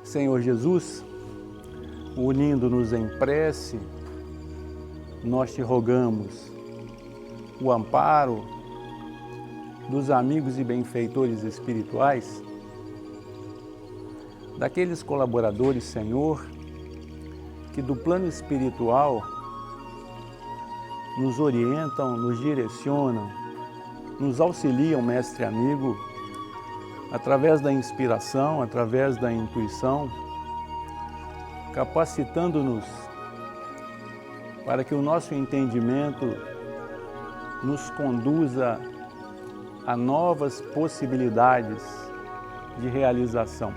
Senhor Jesus, unindo-nos em prece, nós te rogamos o amparo dos amigos e benfeitores espirituais, daqueles colaboradores, Senhor, que do plano espiritual nos orientam, nos direcionam, nos auxiliam, mestre amigo, através da inspiração, através da intuição, capacitando-nos para que o nosso entendimento nos conduza a novas possibilidades de realização.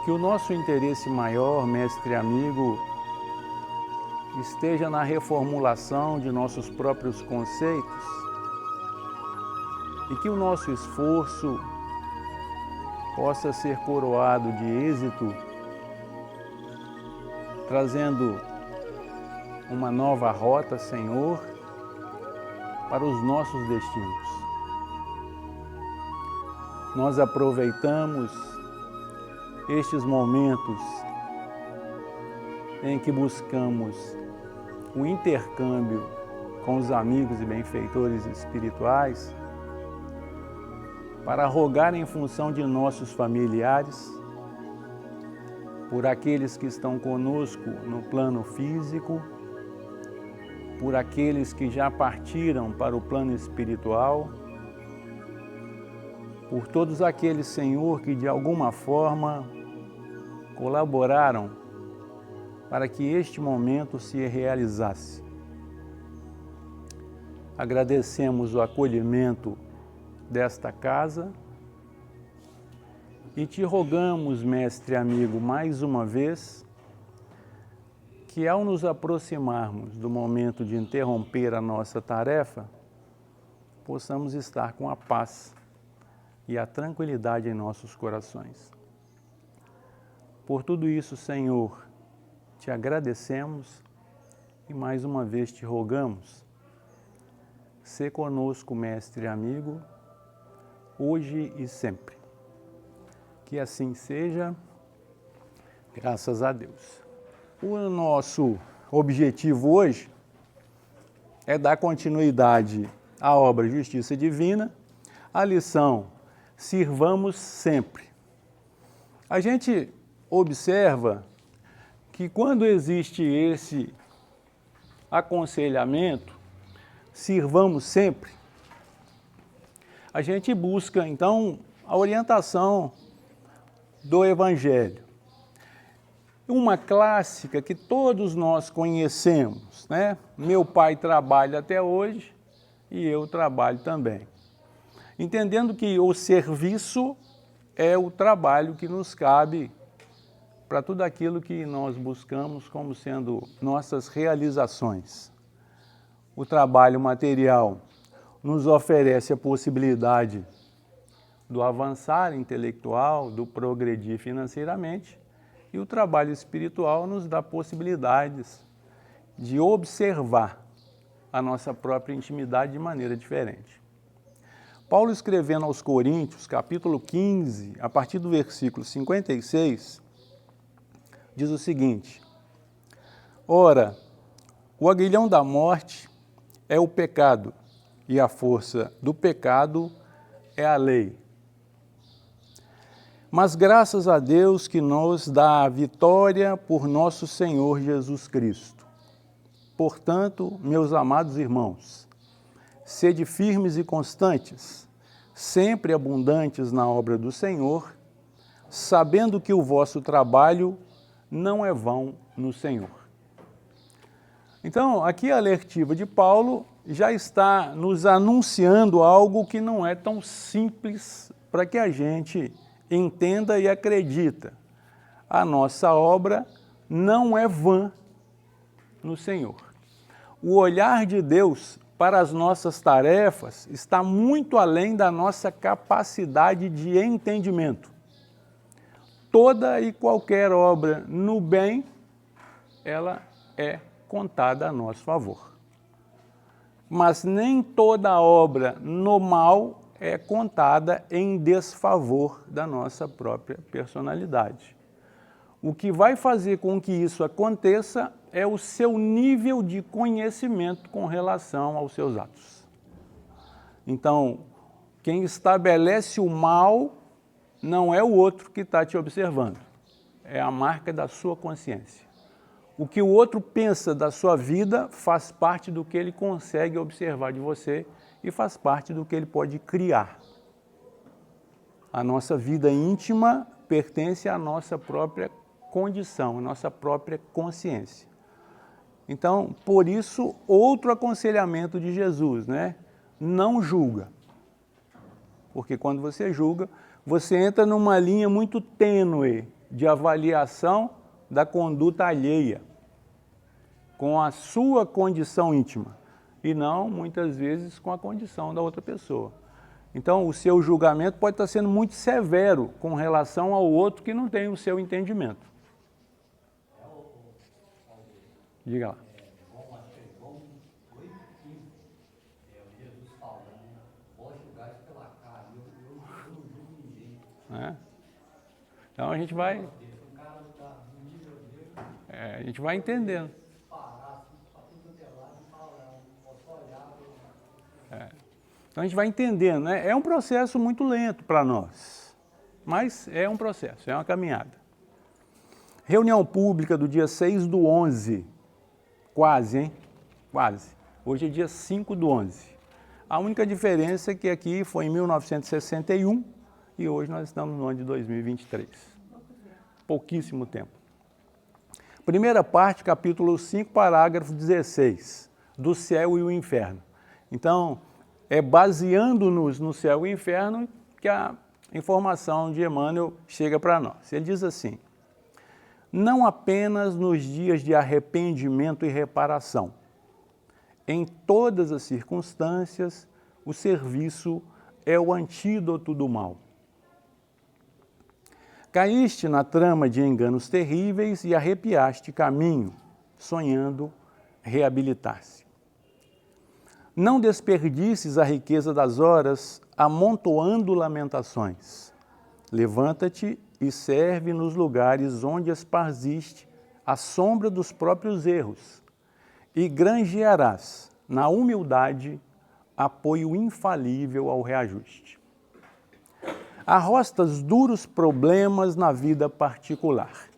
Que o nosso interesse maior, mestre amigo, esteja na reformulação de nossos próprios conceitos e que o nosso esforço possa ser coroado de êxito, trazendo uma nova rota, Senhor, para os nossos destinos. Nós aproveitamos estes momentos em que buscamos o intercâmbio com os amigos e benfeitores espirituais para rogar em função de nossos familiares, por aqueles que estão conosco no plano físico, por aqueles que já partiram para o plano espiritual, por todos aqueles, Senhor, que de alguma forma colaboraram para que este momento se realizasse. Agradecemos o acolhimento desta casa e te rogamos, mestre amigo, mais uma vez, que ao nos aproximarmos do momento de interromper a nossa tarefa, possamos estar com a paz e a tranquilidade em nossos corações. Por tudo isso, Senhor, te agradecemos e mais uma vez te rogamos, sê conosco, mestre amigo, hoje e sempre. Que assim seja, graças a Deus. O nosso objetivo hoje é dar continuidade à obra Justiça Divina, a lição Sirvamos Sempre. A gente observa que quando existe esse aconselhamento, sirvamos sempre, a gente busca, então, a orientação do Evangelho. Uma clássica que todos nós conhecemos, né? Meu pai trabalha até hoje e eu trabalho também. Entendendo que o serviço é o trabalho que nos cabe para tudo aquilo que nós buscamos como sendo nossas realizações. O trabalho material nos oferece a possibilidade do avançar intelectual, do progredir financeiramente, e o trabalho espiritual nos dá possibilidades de observar a nossa própria intimidade de maneira diferente. Paulo, escrevendo aos Coríntios, capítulo 15, a partir do versículo 56, diz o seguinte: ora, o aguilhão da morte é o pecado, e a força do pecado é a lei. Mas graças a Deus que nos dá a vitória por nosso Senhor Jesus Cristo. Portanto, meus amados irmãos, sede firmes e constantes, sempre abundantes na obra do Senhor, sabendo que o vosso trabalho não é vão no Senhor. Então, aqui a alertiva de Paulo já está nos anunciando algo que não é tão simples para que a gente entenda e acredita. A nossa obra não é vã no Senhor. O olhar de Deus para as nossas tarefas está muito além da nossa capacidade de entendimento. Toda e qualquer obra no bem, ela é contada a nosso favor. Mas nem toda obra no mal é contada em desfavor da nossa própria personalidade. O que vai fazer com que isso aconteça é o seu nível de conhecimento com relação aos seus atos. Então, quem estabelece o mal não é o outro que está te observando, é a marca da sua consciência. O que o outro pensa da sua vida faz parte do que ele consegue observar de você e faz parte do que ele pode criar. A nossa vida íntima pertence à nossa própria condição, à nossa própria consciência. Então, por isso, outro aconselhamento de Jesus, né? Não julga. Porque quando você julga, você entra numa linha muito tênue de avaliação da conduta alheia, com a sua condição íntima, e não, muitas vezes, com a condição da outra pessoa. Então, o seu julgamento pode estar sendo muito severo com relação ao outro que não tem o seu entendimento. Diga lá. Então a gente vai entendendo. Então a gente vai entendendo, né? É um processo muito lento para nós, mas é um processo, é uma caminhada. Reunião pública do dia 6/11, quase, hein? Quase. Hoje é dia 5/11. A única diferença é que aqui foi em 1961 e hoje nós estamos no ano de 2023. Pouquíssimo tempo. Primeira parte, capítulo 5, parágrafo 16, do céu e o inferno. Então, é baseando-nos no céu e inferno que a informação de Emmanuel chega para nós. Ele diz assim: não apenas nos dias de arrependimento e reparação, em todas as circunstâncias, o serviço é o antídoto do mal. Caíste na trama de enganos terríveis e arrepiaste caminho, sonhando reabilitar-se. Não desperdices a riqueza das horas, amontoando lamentações. Levanta-te e serve nos lugares onde esparziste a sombra dos próprios erros, e granjearás, na humildade, apoio infalível ao reajuste. Arrostas duros problemas na vida particular.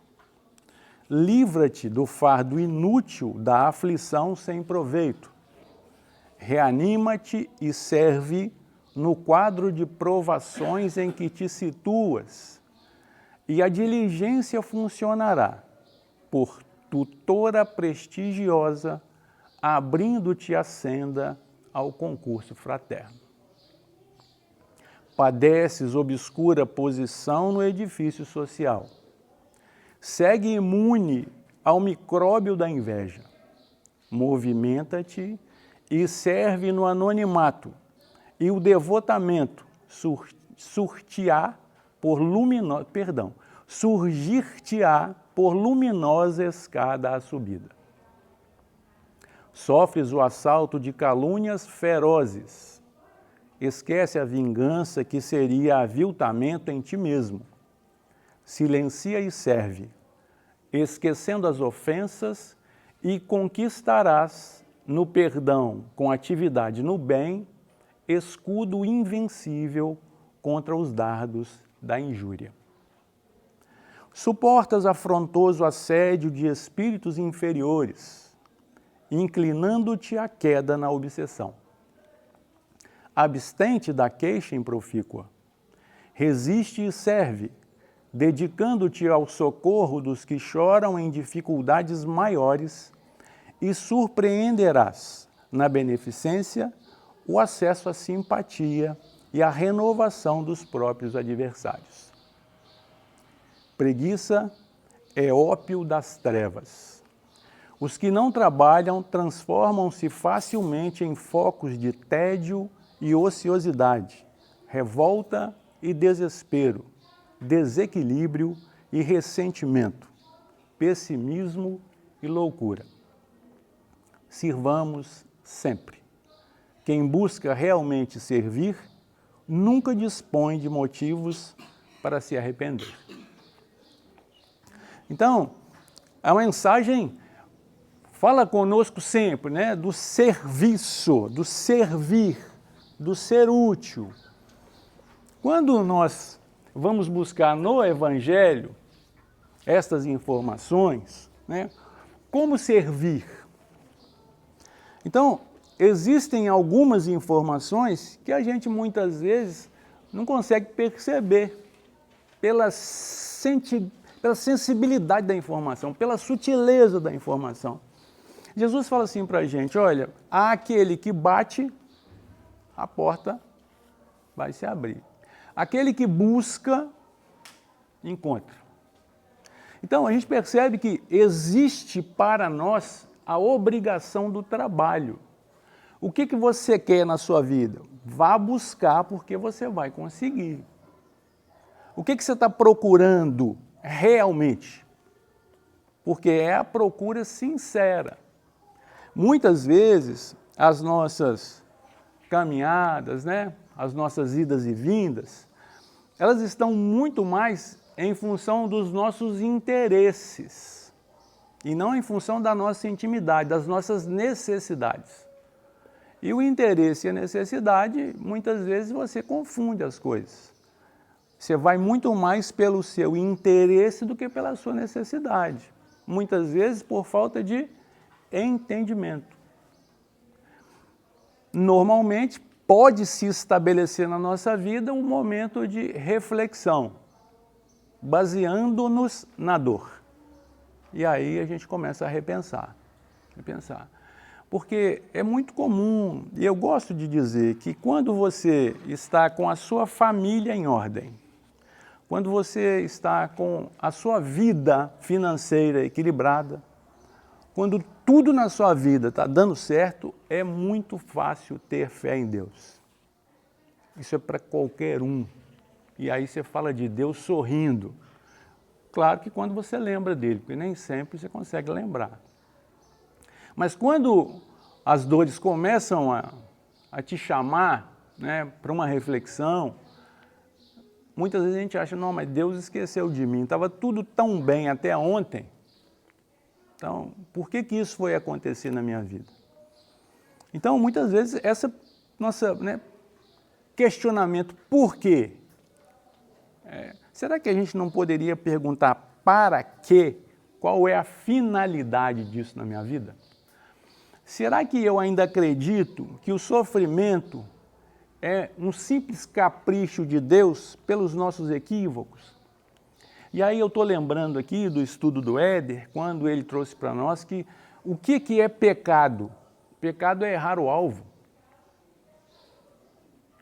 Livra-te do fardo inútil da aflição sem proveito. Reanima-te e serve no quadro de provações em que te situas, e a diligência funcionará por tutora prestigiosa, abrindo-te a senda ao concurso fraterno. Padeces obscura posição no edifício social. Segue imune ao micróbio da inveja. Movimenta-te e serve no anonimato, e o devotamento surgir-te-á por luminosa escada à subida. Sofres o assalto de calúnias ferozes. Esquece a vingança que seria aviltamento em ti mesmo. Silencia e serve, esquecendo as ofensas, e conquistarás no perdão, com atividade no bem, escudo invencível contra os dardos da injúria. Suportas afrontoso assédio de espíritos inferiores, inclinando-te à queda na obsessão. Abstente da queixa improfícua. Resiste e serve, dedicando-te ao socorro dos que choram em dificuldades maiores, e surpreenderás, na beneficência, o acesso à simpatia e a renovação dos próprios adversários. Preguiça é ópio das trevas. Os que não trabalham transformam-se facilmente em focos de tédio e ociosidade, revolta e desespero, desequilíbrio e ressentimento, pessimismo e loucura. Sirvamos sempre. Quem busca realmente servir, nunca dispõe de motivos para se arrepender. Então, a mensagem fala conosco sempre, né, do serviço, do servir, do ser útil. Quando nós vamos buscar no Evangelho estas informações, né, como servir? Então, existem algumas informações que a gente muitas vezes não consegue perceber pela sensibilidade da informação, pela sutileza da informação. Jesus fala assim para a gente, olha, há aquele que bate, a porta vai se abrir. Aquele que busca, encontra. Então, a gente percebe que existe para nós a obrigação do trabalho. O que você quer na sua vida? Vá buscar porque você vai conseguir. O que você está procurando realmente? Porque é a procura sincera. Muitas vezes, as nossas caminhadas, né, as nossas idas e vindas, elas estão muito mais em função dos nossos interesses e não em função da nossa intimidade, das nossas necessidades. E o interesse e a necessidade, muitas vezes você confunde as coisas. Você vai muito mais pelo seu interesse do que pela sua necessidade. Muitas vezes por falta de entendimento. Normalmente, pode se estabelecer na nossa vida um momento de reflexão, baseando-nos na dor. E aí a gente começa a repensar. Porque é muito comum, e eu gosto de dizer que quando você está com a sua família em ordem, quando você está com a sua vida financeira equilibrada, quando tudo na sua vida está dando certo, é muito fácil ter fé em Deus. Isso é para qualquer um. E aí você fala de Deus sorrindo. Claro que quando você lembra dele, porque nem sempre você consegue lembrar. Mas quando as dores começam a te chamar, né, para uma reflexão, muitas vezes a gente acha, não, mas Deus esqueceu de mim, estava tudo tão bem até ontem. Então, por que isso foi acontecer na minha vida? Então, muitas vezes, essa nossa, né, questionamento, por quê? Será que a gente não poderia perguntar para quê? Qual é a finalidade disso na minha vida? Será que eu ainda acredito que o sofrimento é um simples capricho de Deus pelos nossos equívocos? E aí eu estou lembrando aqui do estudo do Éder, quando ele trouxe para nós que o que é pecado? Pecado é errar o alvo.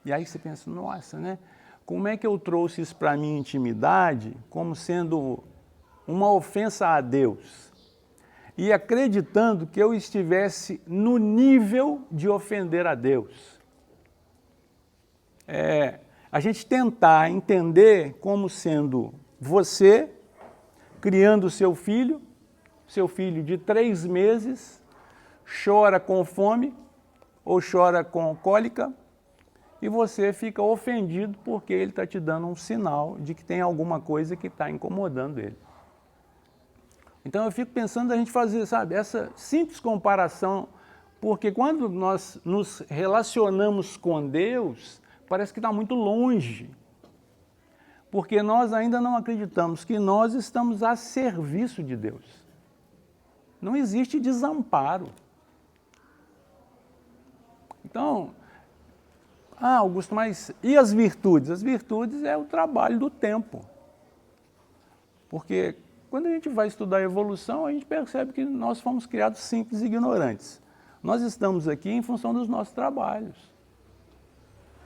E aí você pensa, nossa, né? Como é que eu trouxe isso para a minha intimidade como sendo uma ofensa a Deus? E acreditando que eu estivesse no nível de ofender a Deus. A gente tentar entender como sendo você criando seu filho de 3 meses, chora com fome ou chora com cólica, e você fica ofendido porque ele está te dando um sinal de que tem alguma coisa que está incomodando ele. Então eu fico pensando a gente fazer, sabe, essa simples comparação, porque quando nós nos relacionamos com Deus, parece que está muito longe. Porque nós ainda não acreditamos que nós estamos a serviço de Deus. Não existe desamparo. Então, Augusto, mas e as virtudes? As virtudes é o trabalho do tempo. Porque quando a gente vai estudar a evolução, a gente percebe que nós fomos criados simples e ignorantes. Nós estamos aqui em função dos nossos trabalhos.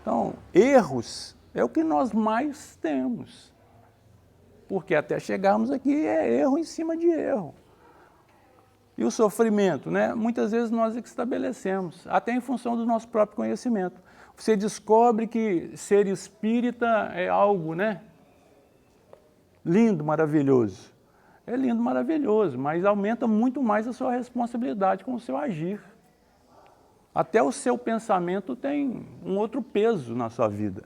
Então, erros é o que nós mais temos. Porque até chegarmos aqui é erro em cima de erro. E o sofrimento, né? Muitas vezes nós é que estabelecemos, até em função do nosso próprio conhecimento. Você descobre que ser espírita é algo, né? Lindo, maravilhoso. É lindo, maravilhoso, mas aumenta muito mais a sua responsabilidade com o seu agir. Até o seu pensamento tem um outro peso na sua vida.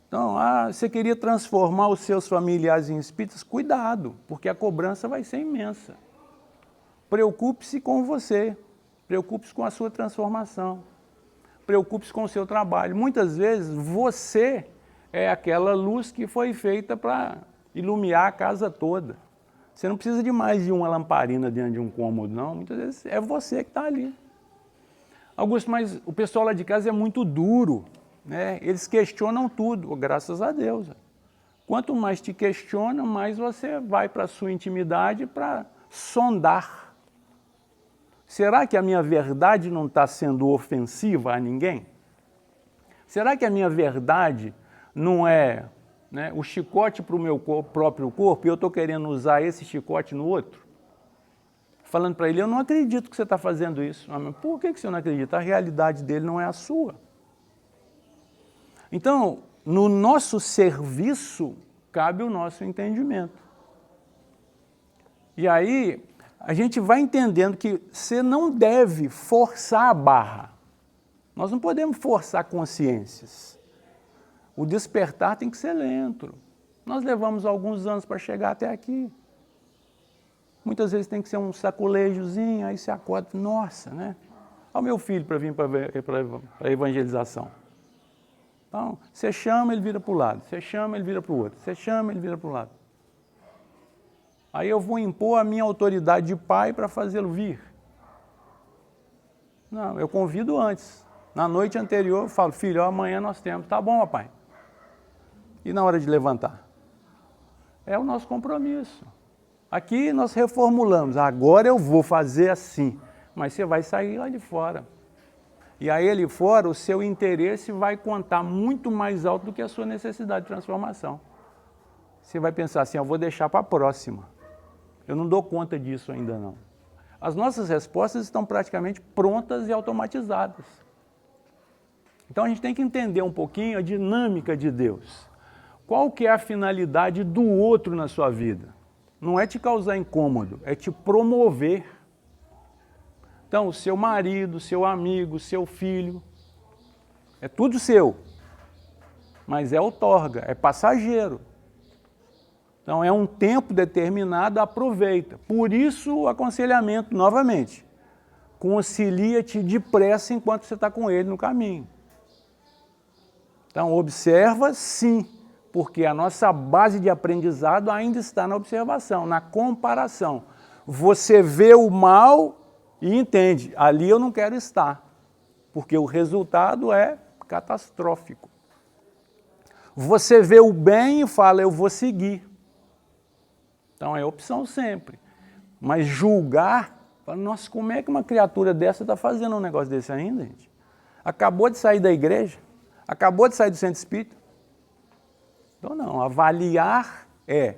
Então, você queria transformar os seus familiares em espíritas? Cuidado, porque a cobrança vai ser imensa. Preocupe-se com você, preocupe-se com a sua transformação, preocupe-se com o seu trabalho. Muitas vezes, você é aquela luz que foi feita para iluminar a casa toda. Você não precisa de mais de uma lamparina dentro de um cômodo, não. Muitas vezes é você que está ali. Augusto, mas o pessoal lá de casa é muito duro, né? Eles questionam tudo, graças a Deus. Quanto mais te questiona, mais você vai para a sua intimidade para sondar. Será que a minha verdade não está sendo ofensiva a ninguém? Será que a minha verdade não é, né, o chicote para o meu próprio corpo e eu estou querendo usar esse chicote no outro? Falando para ele, eu não acredito que você está fazendo isso. Mas por que você não acredita? A realidade dele não é a sua. Então, no nosso serviço, cabe o nosso entendimento. E aí, a gente vai entendendo que você não deve forçar a barra. Nós não podemos forçar consciências. O despertar tem que ser lento. Nós levamos alguns anos para chegar até aqui. Muitas vezes tem que ser um sacolejozinho, aí você acorda, nossa, né? Olha o meu filho para vir para a evangelização. Então, você chama, ele vira para o lado. Você chama, ele vira para o outro. Você chama, ele vira para o lado. Aí eu vou impor a minha autoridade de pai para fazê-lo vir. Não, eu convido antes. Na noite anterior eu falo, filho, amanhã nós temos. Tá bom, papai. E na hora de levantar? É o nosso compromisso. Aqui nós reformulamos, agora eu vou fazer assim, mas você vai sair lá de fora. E aí ali fora o seu interesse vai contar muito mais alto do que a sua necessidade de transformação. Você vai pensar assim, eu vou deixar para a próxima. Eu não dou conta disso ainda não. As nossas respostas estão praticamente prontas e automatizadas. Então a gente tem que entender um pouquinho a dinâmica de Deus. Qual que é a finalidade do outro na sua vida? Não é te causar incômodo, é te promover. Então, o seu marido, seu amigo, seu filho, é tudo seu, mas é outorga, é passageiro. Então, é um tempo determinado, aproveita. Por isso, o aconselhamento, novamente, concilia-te depressa enquanto você está com ele no caminho. Então, observa, sim, porque a nossa base de aprendizado ainda está na observação, na comparação. Você vê o mal e entende, ali eu não quero estar, porque o resultado é catastrófico. Você vê o bem e fala, eu vou seguir. Então é opção sempre. Mas julgar, fala, nossa, como é que uma criatura dessa está fazendo um negócio desse ainda, gente? Acabou de sair da igreja, acabou de sair do centro espírita. Então não, avaliar é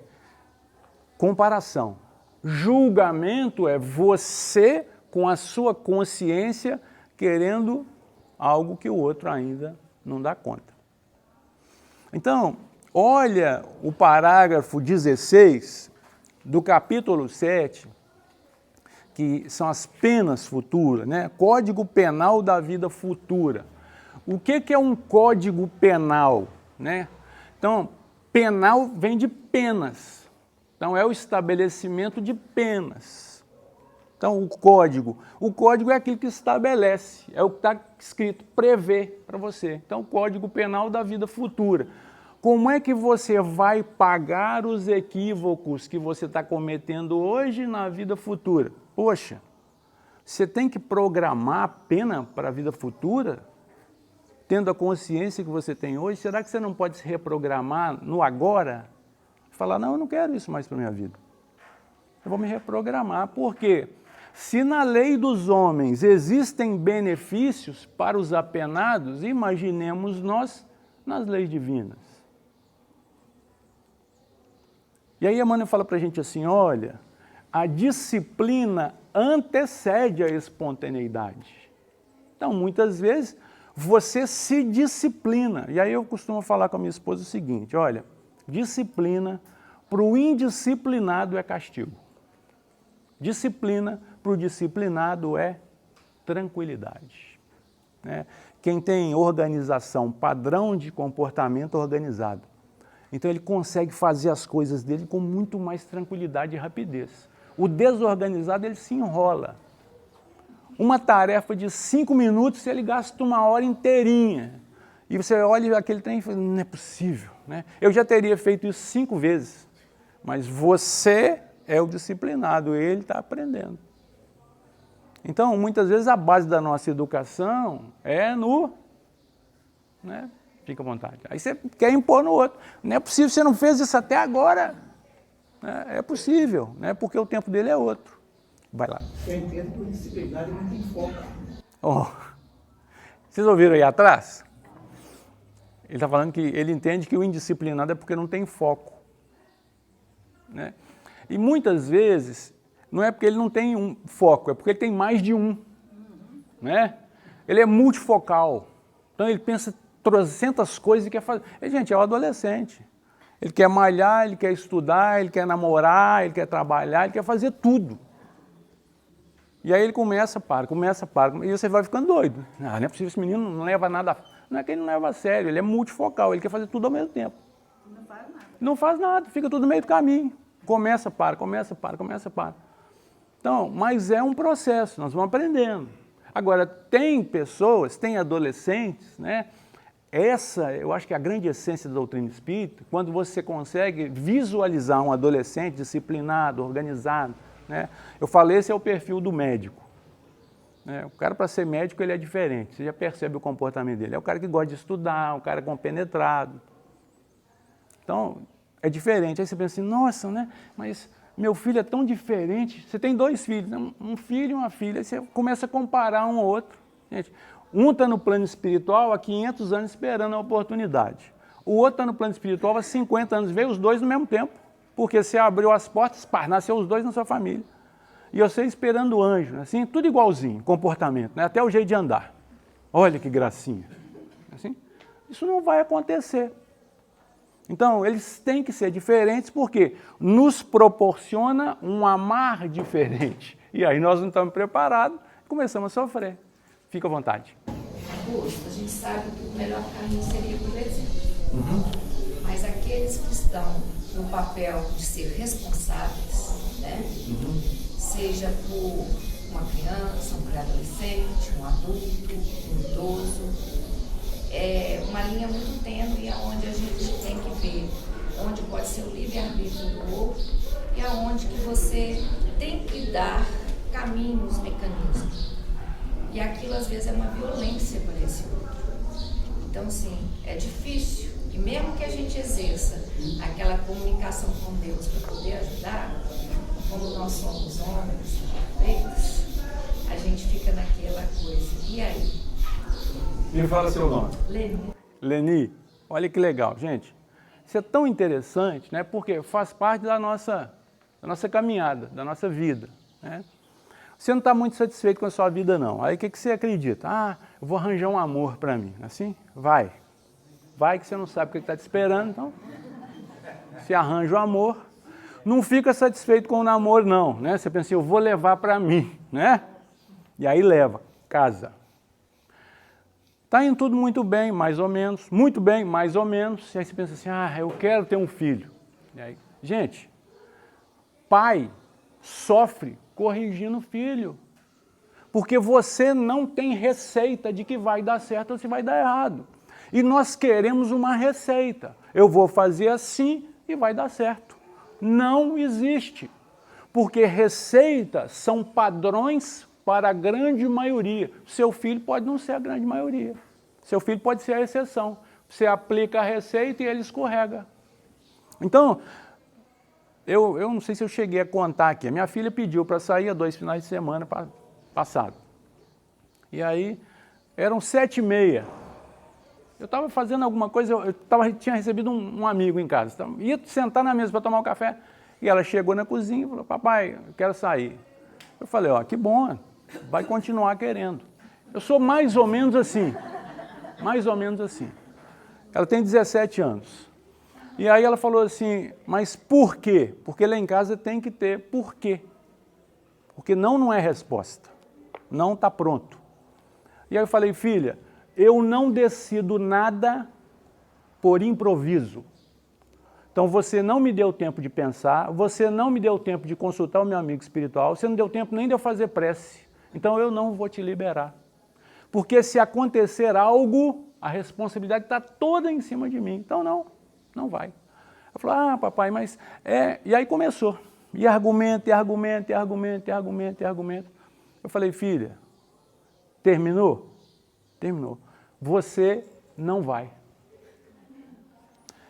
comparação. Julgamento é você com a sua consciência querendo algo que o outro ainda não dá conta. Então, olha o parágrafo 16 do capítulo 7, que são as penas futuras, né? Código Penal da Vida Futura. O que é um código penal, né? Então, penal vem de penas. Então, é o estabelecimento de penas. Então, o código é aquilo que estabelece, é o que está escrito, prevê para você. Então, o Código Penal da Vida Futura. Como é que você vai pagar os equívocos que você está cometendo hoje na vida futura? Poxa, você tem que programar a pena para a vida futura? Tendo a consciência que você tem hoje, será que você não pode se reprogramar no agora? Falar, não, eu não quero isso mais para a minha vida. Eu vou me reprogramar. Por quê? Se na lei dos homens existem benefícios para os apenados, imaginemos nós nas leis divinas. E aí Emmanuel fala para a gente assim, olha, a disciplina antecede a espontaneidade. Então, muitas vezes, você se disciplina. E aí eu costumo falar com a minha esposa o seguinte, olha, disciplina para o indisciplinado é castigo. Disciplina para o disciplinado é tranquilidade. Né? quem tem organização, padrão de comportamento organizado. Então ele consegue fazer as coisas dele com muito mais tranquilidade e rapidez. O desorganizado, ele se enrola. Uma tarefa de 5 minutos, ele gasta 1 hora inteirinha. E você olha aquele trem e fala, não é possível, né? Eu já teria feito isso 5 vezes, mas você é o disciplinado, ele está aprendendo. Então, muitas vezes a base da nossa educação é no... né? Fica à vontade. Aí você quer impor no outro. Não é possível, você não fez isso até agora. É possível, né? Porque o tempo dele é outro. Vai lá. Eu entendo que o disciplinado não tem foco. Oh. Vocês ouviram aí atrás? Ele está falando que ele entende que o indisciplinado é porque não tem foco. Né? E muitas vezes, não é porque ele não tem um foco, é porque ele tem mais de um. Né? Ele é multifocal. Então ele pensa 300 coisas e quer fazer. Gente, é um adolescente. Ele quer malhar, ele quer estudar, ele quer namorar, ele quer trabalhar, ele quer fazer tudo. E aí ele começa, para, e você vai ficando doido. Não é possível, esse menino não leva nada. Não é que ele não leva a sério, ele é multifocal, ele quer fazer tudo ao mesmo tempo. Não faz nada. Não faz nada, fica tudo no meio do caminho. Começa, para. Então, mas é um processo, nós vamos aprendendo. Agora, tem pessoas, tem adolescentes, né? Essa, eu acho que é a grande essência da doutrina espírita, quando você consegue visualizar um adolescente disciplinado, organizado, né? Eu falei, esse é o perfil do médico. Né? O cara, para ser médico, ele é diferente, você já percebe o comportamento dele. É o cara que gosta de estudar, um cara compenetrado. Então, é diferente. Aí você pensa assim, nossa, né? Mas meu filho é tão diferente. Você tem 2 filhos, né? Um filho e uma filha, aí você começa a comparar um ao outro. Gente, um está no plano espiritual há 500 anos esperando a oportunidade. O outro está no plano espiritual há 50 anos, veio os 2 no mesmo tempo. Porque você abriu as portas, nasceu os 2 na sua família. E você esperando o anjo, assim, tudo igualzinho, comportamento, né? Até o jeito de andar. Olha que gracinha. Assim, isso não vai acontecer. Então, eles têm que ser diferentes porque nos proporciona um amar diferente. E aí nós não estamos preparados, começamos a sofrer. Fica à vontade. Augusto, a gente sabe que o melhor caminho seria por exemplo. Mas aqueles que estão no papel de ser responsáveis, né? Seja por uma criança, um pré-adolescente, um adulto, um idoso, é uma linha muito tênue onde a gente tem que ver onde pode ser o livre-arbítrio do outro e aonde que você tem que dar caminhos, mecanismos. E aquilo às vezes é uma violência para esse outro. Então, sim, é difícil. E mesmo que a gente exerça aquela comunicação com Deus para poder ajudar, como nós somos homens perfeitos, a gente fica naquela coisa. E aí? Me fala seu nome. Leni. Leni, olha que legal, gente. Isso é tão interessante, né? Porque faz parte da nossa caminhada, da nossa vida, né? Você não está muito satisfeito com a sua vida, não. Aí o que você acredita? Ah, eu vou arranjar um amor para mim. Assim? Vai. Vai que você não sabe o que está te esperando, então você arranja o amor. Não fica satisfeito com o namoro, não, né? Você pensa, eu vou levar para mim, né? E aí leva, casa. Está indo tudo muito bem, mais ou menos. Muito bem, mais ou menos. E aí você pensa assim, ah, eu quero ter um filho. E aí, gente, pai sofre corrigindo o filho. Porque você não tem receita de que vai dar certo ou se vai dar errado. E nós queremos uma receita. Eu vou fazer assim e vai dar certo. Não existe. Porque receitas são padrões para a grande maioria. Seu filho pode não ser a grande maioria. Seu filho pode ser a exceção. Você aplica a receita e ele escorrega. Então, eu não sei se eu cheguei a contar aqui. A minha filha pediu para sair há 2 finais de semana passado. E aí, eram 7h30. Eu estava fazendo alguma coisa, tinha recebido um amigo em casa. Então, ia sentar na mesa para tomar um café. E ela chegou na cozinha e falou, papai, eu quero sair. Eu falei, ó, que bom, vai continuar querendo. Eu sou mais ou menos assim. Mais ou menos assim. Ela tem 17 anos. E aí ela falou assim, mas por quê? Porque lá em casa tem que ter por quê. Porque não é resposta. Não está pronto. E aí eu falei, filha, eu não decido nada por improviso. Então você não me deu tempo de pensar, você não me deu tempo de consultar o meu amigo espiritual, você não deu tempo nem de eu fazer prece. Então eu não vou te liberar. Porque se acontecer algo, a responsabilidade está toda em cima de mim. Então não vai. Eu falei, papai, mas é... E aí começou. E argumento, e argumento, e argumento, e argumento, e argumento. Eu falei, filha, terminou? Terminou. Você não vai.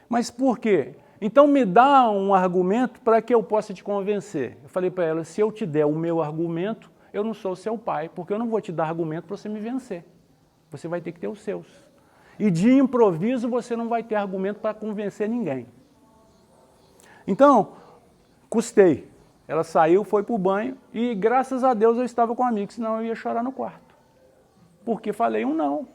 Mas por quê? Então me dá um argumento para que eu possa te convencer. Eu falei para ela, se eu te der o meu argumento, eu não sou seu pai, porque eu não vou te dar argumento para você me vencer. Você vai ter que ter os seus. E de improviso você não vai ter argumento para convencer ninguém. Então, custei. Ela saiu, foi para o banho e graças a Deus eu estava com um amigo, senão eu ia chorar no quarto. Porque falei um não.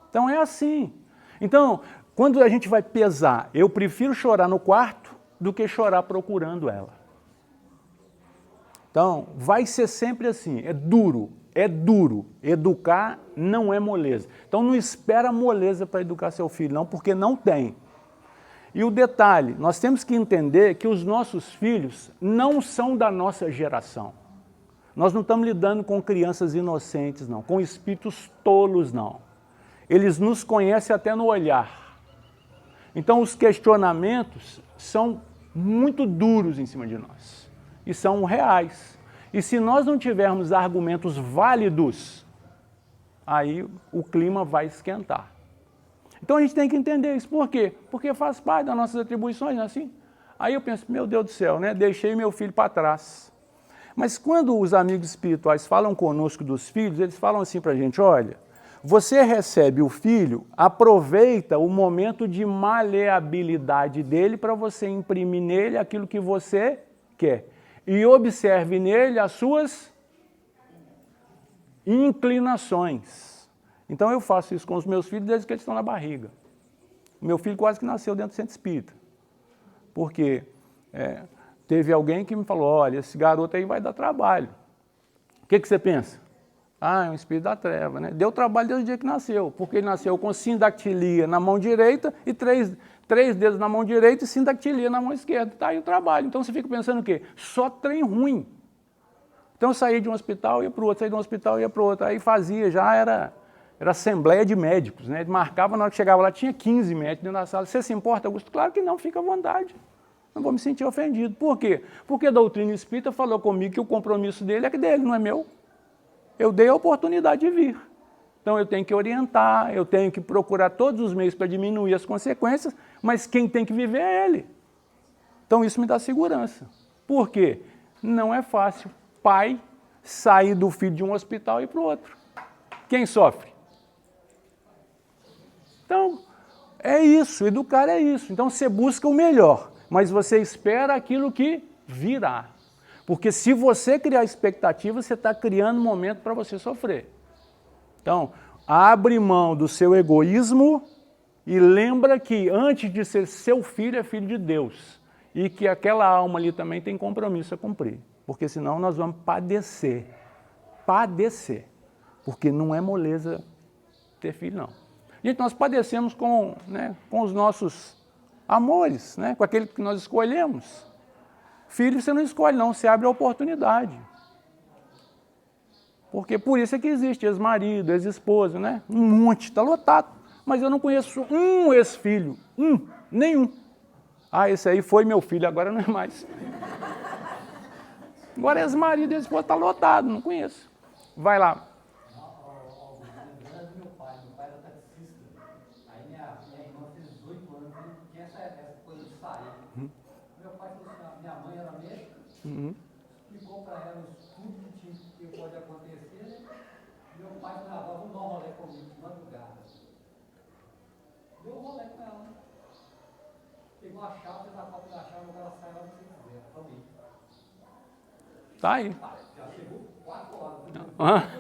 Então é assim. Então, quando a gente vai pesar, eu prefiro chorar no quarto do que chorar procurando ela. Então, vai ser sempre assim, é duro. Educar não é moleza. Então não espera moleza para educar seu filho, não, porque não tem. E o detalhe, nós temos que entender que os nossos filhos não são da nossa geração. Nós não estamos lidando com crianças inocentes, não, com espíritos tolos, não. Eles nos conhecem até no olhar. Então os questionamentos são muito duros em cima de nós. E são reais. E se nós não tivermos argumentos válidos, aí o clima vai esquentar. Então a gente tem que entender isso. Por quê? Porque faz parte das nossas atribuições, não é assim? Aí eu penso, meu Deus do céu, né? Deixei meu filho para trás. Mas quando os amigos espirituais falam conosco dos filhos, eles falam assim para a gente, olha, você recebe o filho, aproveita o momento de maleabilidade dele para você imprimir nele aquilo que você quer. E observe nele as suas inclinações. Então eu faço isso com os meus filhos desde que eles estão na barriga. O meu filho quase que nasceu dentro do centro espírita. Porque teve alguém que me falou, olha, esse garoto aí vai dar trabalho. O que você pensa? É um espírito da treva, né? Deu trabalho desde o dia que nasceu, porque ele nasceu com sindactilia na mão direita e três dedos na mão direita e sindactilia na mão esquerda. Está aí o trabalho. Então você fica pensando o quê? Só trem ruim. Então eu saía de um hospital, ia para o outro, saía de um hospital, ia para o outro. Aí fazia, já era assembleia de médicos, né? Ele marcava, na hora que chegava lá, tinha 15 médicos dentro da sala. Você se importa, Augusto? Claro que não, fica à vontade. Não vou me sentir ofendido. Por quê? Porque a doutrina espírita falou comigo que o compromisso dele é dele, não é meu. Eu dei a oportunidade de vir. Então eu tenho que orientar, eu tenho que procurar todos os meios para diminuir as consequências, mas quem tem que viver é ele. Então isso me dá segurança. Por quê? Não é fácil pai sair do filho de um hospital e ir para o outro. Quem sofre? Então, é isso, educar é isso. Então você busca o melhor, mas você espera aquilo que virá. Porque se você criar expectativa, você está criando um momento para você sofrer. Então, abre mão do seu egoísmo e lembra que antes de ser seu filho, é filho de Deus. E que aquela alma ali também tem compromisso a cumprir. Porque senão nós vamos padecer. Padecer. Porque não é moleza ter filho, não. Gente, nós padecemos com os nossos amores, né? Com aquele que nós escolhemos. Filho você não escolhe não, você abre a oportunidade. Porque por isso é que existe ex-marido, ex-esposo, né? Um monte, está lotado. Mas eu não conheço um ex-filho, nenhum. Esse aí foi meu filho, agora não é mais. Agora ex-marido, ex-esposo, está lotado, não conheço. Vai lá. Meu pai era taxista. Aí minha irmã fez 18 anos, ele tinha essa coisa de sair. Meu pai falou assim, minha mãe era médica, explicou para ela tudo que pode acontecer, né? Meu pai falava, vamos dar um rolê comigo de madrugada. Deu um rolê com ela. Pegou a chave, fez a cópia da chave, ela sai lá no que você quiser. Toma aí. Tá aí. Já chegou 4 horas. Minha moça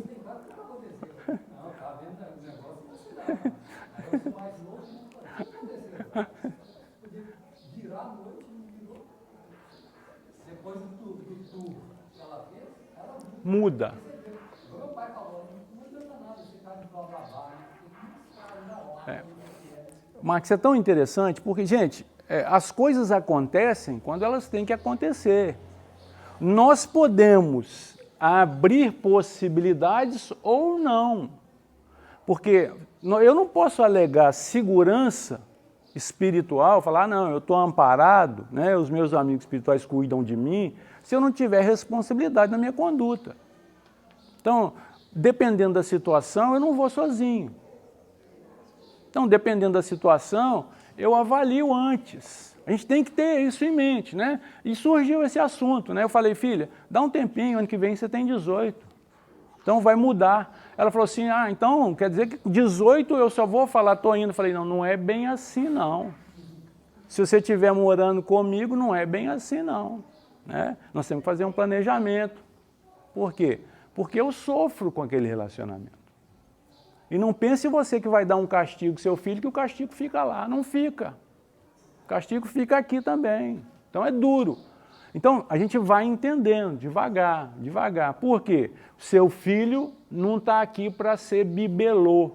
tem quase o que aconteceu. Não, tá vendo o negócio, não se dá. Aí eu sou mais novo, o que aconteceu? Podia virar a noite e virou. Depois do tour que ela fez, ela muda. meu Marcos, é tão interessante porque, gente, as coisas acontecem quando elas têm que acontecer. Nós podemos abrir possibilidades ou não. Porque eu não posso alegar segurança espiritual, falar, não, eu estou amparado, né, os meus amigos espirituais cuidam de mim, se eu não tiver responsabilidade na minha conduta. Então, dependendo da situação, eu não vou sozinho. Então, dependendo da situação, eu avalio antes. A gente tem que ter isso em mente, né? E surgiu esse assunto, né? Eu falei, filha, dá um tempinho, ano que vem você tem 18. Então vai mudar. Ela falou assim, então quer dizer que 18 eu só vou falar, estou indo. Eu falei, não é bem assim não. Se você estiver morando comigo, não é bem assim não. Né? Nós temos que fazer um planejamento. Por quê? Porque eu sofro com aquele relacionamento. E não pense você que vai dar um castigo ao seu filho, que o castigo fica lá. Não fica. O castigo fica aqui também. Então é duro. Então a gente vai entendendo, devagar, devagar. Por quê? Seu filho não está aqui para ser bibelô.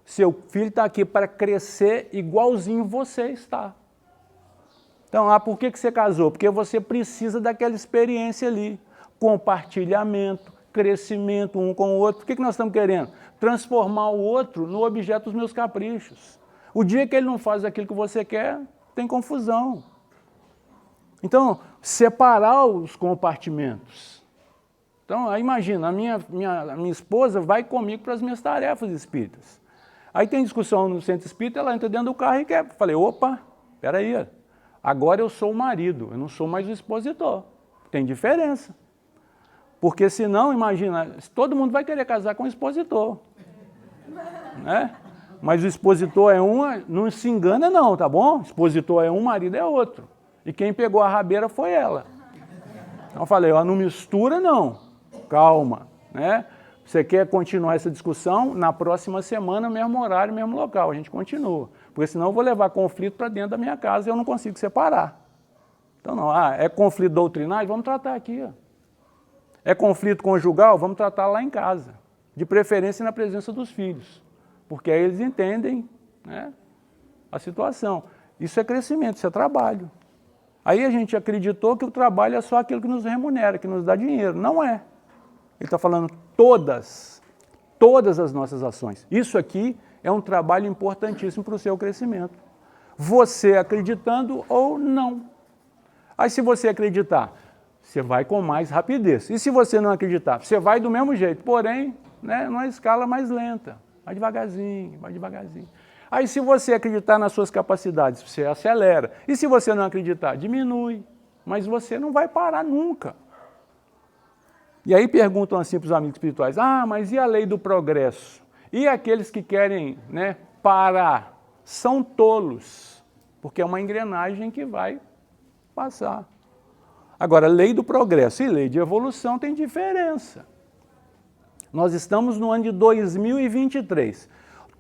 Seu filho está aqui para crescer igualzinho você está. Então, por que você casou? Porque você precisa daquela experiência ali. Compartilhamento, crescimento um com o outro. O que nós estamos querendo? Transformar o outro no objeto dos meus caprichos. O dia que ele não faz aquilo que você quer, tem confusão. Então, separar os compartimentos. Então, aí imagina, a minha esposa vai comigo para as minhas tarefas espíritas. Aí tem discussão no centro espírita, ela entra dentro do carro e quer. Falei, opa, peraí, agora eu sou o marido, eu não sou mais o expositor. Tem diferença. Porque senão, imagina, todo mundo vai querer casar com o expositor. Né? Mas o expositor é um, não se engana não, tá bom? Expositor é um, marido é outro. E quem pegou a rabeira foi ela. Então eu falei, não mistura não, calma. Né? Você quer continuar essa discussão? Na próxima semana, mesmo horário, mesmo local, a gente continua. Porque senão eu vou levar conflito para dentro da minha casa e eu não consigo separar. Então não, é conflito doutrinário? Vamos tratar aqui. Ó. É conflito conjugal? Vamos tratar lá em casa. De preferência na presença dos filhos. Porque aí eles entendem, né, a situação. Isso é crescimento, isso é trabalho. Aí a gente acreditou que o trabalho é só aquilo que nos remunera, que nos dá dinheiro. Não é. Ele está falando todas as nossas ações. Isso aqui é um trabalho importantíssimo para o seu crescimento. Você acreditando ou não. Aí se você acreditar, você vai com mais rapidez. E se você não acreditar, você vai do mesmo jeito, porém, né, numa escala mais lenta. Vai devagarzinho, vai devagarzinho. Aí se você acreditar nas suas capacidades, você acelera. E se você não acreditar, diminui. Mas você não vai parar nunca. E aí perguntam assim para os amigos espirituais, mas e a lei do progresso? E aqueles que querem, né, parar? São tolos, porque é uma engrenagem que vai passar. Agora, lei do progresso e lei de evolução tem diferença. Nós estamos no ano de 2023.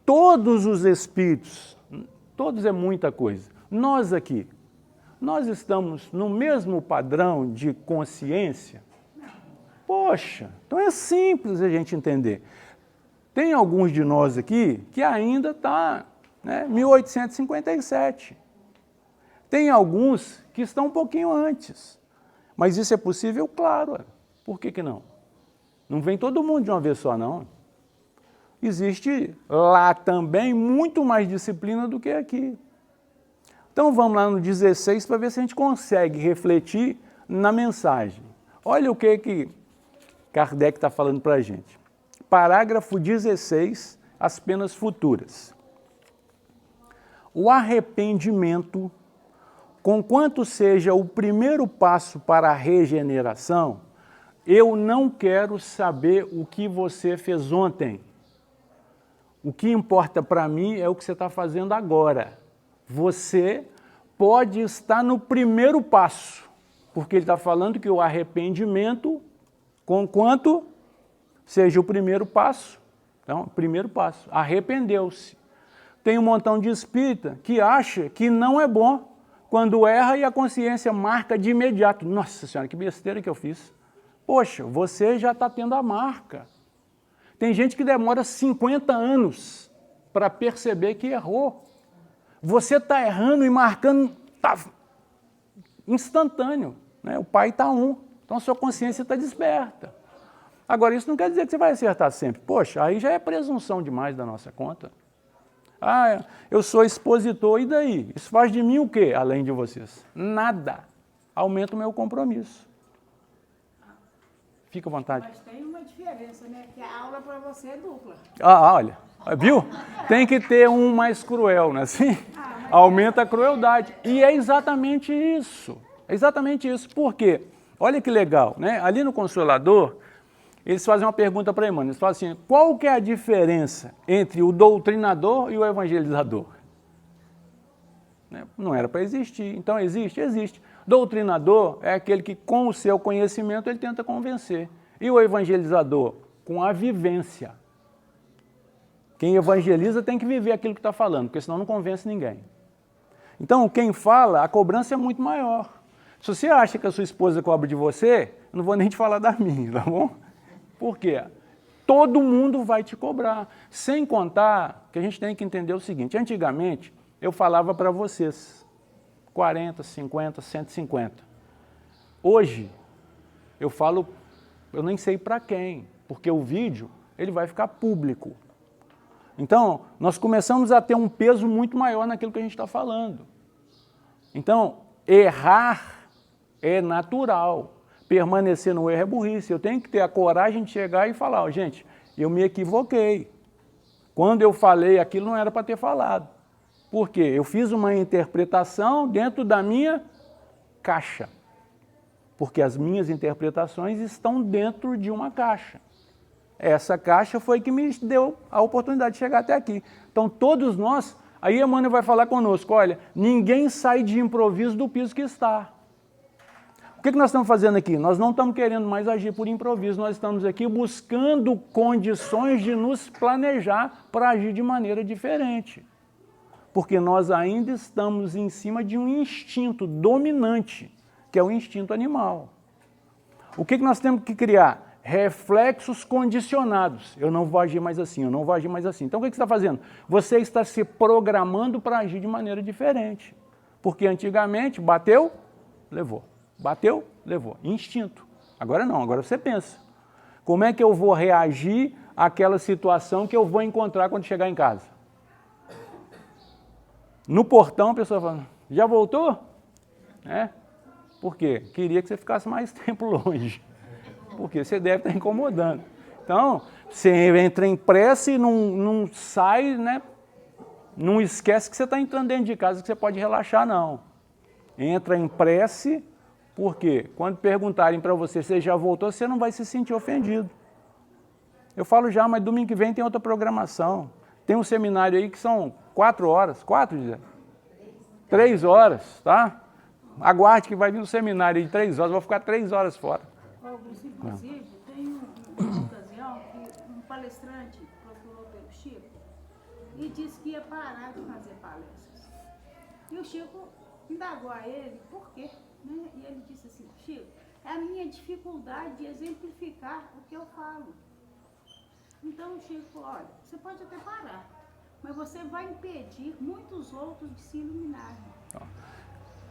Todos os espíritos, todos é muita coisa, nós aqui, nós estamos no mesmo padrão de consciência? Poxa, então é simples a gente entender. Tem alguns de nós aqui que ainda está, né, 1857. Tem alguns que estão um pouquinho antes. Mas isso é possível? Claro. Por que não? Não vem todo mundo de uma vez só, não. Existe lá também muito mais disciplina do que aqui. Então vamos lá no 16 para ver se a gente consegue refletir na mensagem. Olha o que Kardec está falando para a gente. Parágrafo 16, as penas futuras. O arrependimento, conquanto seja o primeiro passo para a regeneração, eu não quero saber o que você fez ontem. O que importa para mim é o que você está fazendo agora. Você pode estar no primeiro passo, porque ele está falando que o arrependimento, conquanto seja o primeiro passo. Então, primeiro passo, arrependeu-se. Tem um montão de espírita que acha que não é bom quando erra e a consciência marca de imediato. Nossa Senhora, que besteira que eu fiz. Poxa, você já está tendo a marca. Tem gente que demora 50 anos para perceber que errou. Você está errando e marcando, está instantâneo. Né? O pai está então a sua consciência está desperta. Agora, isso não quer dizer que você vai acertar sempre. Poxa, aí já é presunção demais da nossa conta. Ah, eu sou expositor, e daí? Isso faz de mim o quê, além de vocês? Nada. Aumenta o meu compromisso. Fica à vontade. Mas tem uma diferença, né? Que a aula para você é dupla. Olha, viu? Tem que ter um mais cruel, não é assim? Aumenta a crueldade. E é exatamente isso. É exatamente isso. Por quê? Olha que legal, né? Ali no Consolador, eles fazem uma pergunta para Emmanuel. Eles falam assim, qual que é a diferença entre o doutrinador e o evangelizador? Não era para existir. Então existe? Existe. Doutrinador é aquele que com o seu conhecimento ele tenta convencer. E o evangelizador? Com a vivência. Quem evangeliza tem que viver aquilo que está falando, porque senão não convence ninguém. Então quem fala, a cobrança é muito maior. Se você acha que a sua esposa cobra de você, eu não vou nem te falar da minha, tá bom? Por quê? Todo mundo vai te cobrar. Sem contar que a gente tem que entender o seguinte, antigamente eu falava para vocês 40, 50, 150. Hoje eu falo, eu nem sei para quem, porque o vídeo ele vai ficar público. Então, nós começamos a ter um peso muito maior naquilo que a gente está falando. Então, errar é natural. Permanecer no erro é burrice. Eu tenho que ter a coragem de chegar e falar, gente, eu me equivoquei. Quando eu falei aquilo não era para ter falado. Por quê? Eu fiz uma interpretação dentro da minha caixa. Porque as minhas interpretações estão dentro de uma caixa. Essa caixa foi que me deu a oportunidade de chegar até aqui. Então todos nós, aí Emmanuel vai falar conosco, olha, ninguém sai de improviso do piso que está. O que nós estamos fazendo aqui? Nós não estamos querendo mais agir por improviso, nós estamos aqui buscando condições de nos planejar para agir de maneira diferente. Porque nós ainda estamos em cima de um instinto dominante, que é o instinto animal. O que nós temos que criar? Reflexos condicionados. Eu não vou agir mais assim, eu não vou agir mais assim. Então o que você está fazendo? Você está se programando para agir de maneira diferente. Porque antigamente, bateu, levou. Bateu, levou. Instinto. Agora não, agora você pensa. Como é que eu vou reagir àquela situação que eu vou encontrar quando chegar em casa? No portão a pessoa fala, já voltou? Por quê? Queria que você ficasse mais tempo longe. Porque você deve estar incomodando. Então, você entra em pressa e não sai, né? Não esquece que você está entrando dentro de casa, que você pode relaxar, não. Entra em prece, porque quando perguntarem para você se já voltou, você não vai se sentir ofendido. Eu falo já, mas domingo que vem tem outra programação. Tem um seminário aí que são 4 horas, 4, Gisele? 3 horas, tá? Aguarde que vai vir um seminário de 3 horas, vou ficar 3 horas fora. Augusto, inclusive, tem uma ocasião que um palestrante procurou pelo Chico e disse que ia parar de fazer palestras. E o Chico indagou a ele por quê, né? E ele disse assim, Chico, é a minha dificuldade de exemplificar o que eu falo. Então o Chico falou, olha, você pode até parar, mas você vai impedir muitos outros de se iluminarem.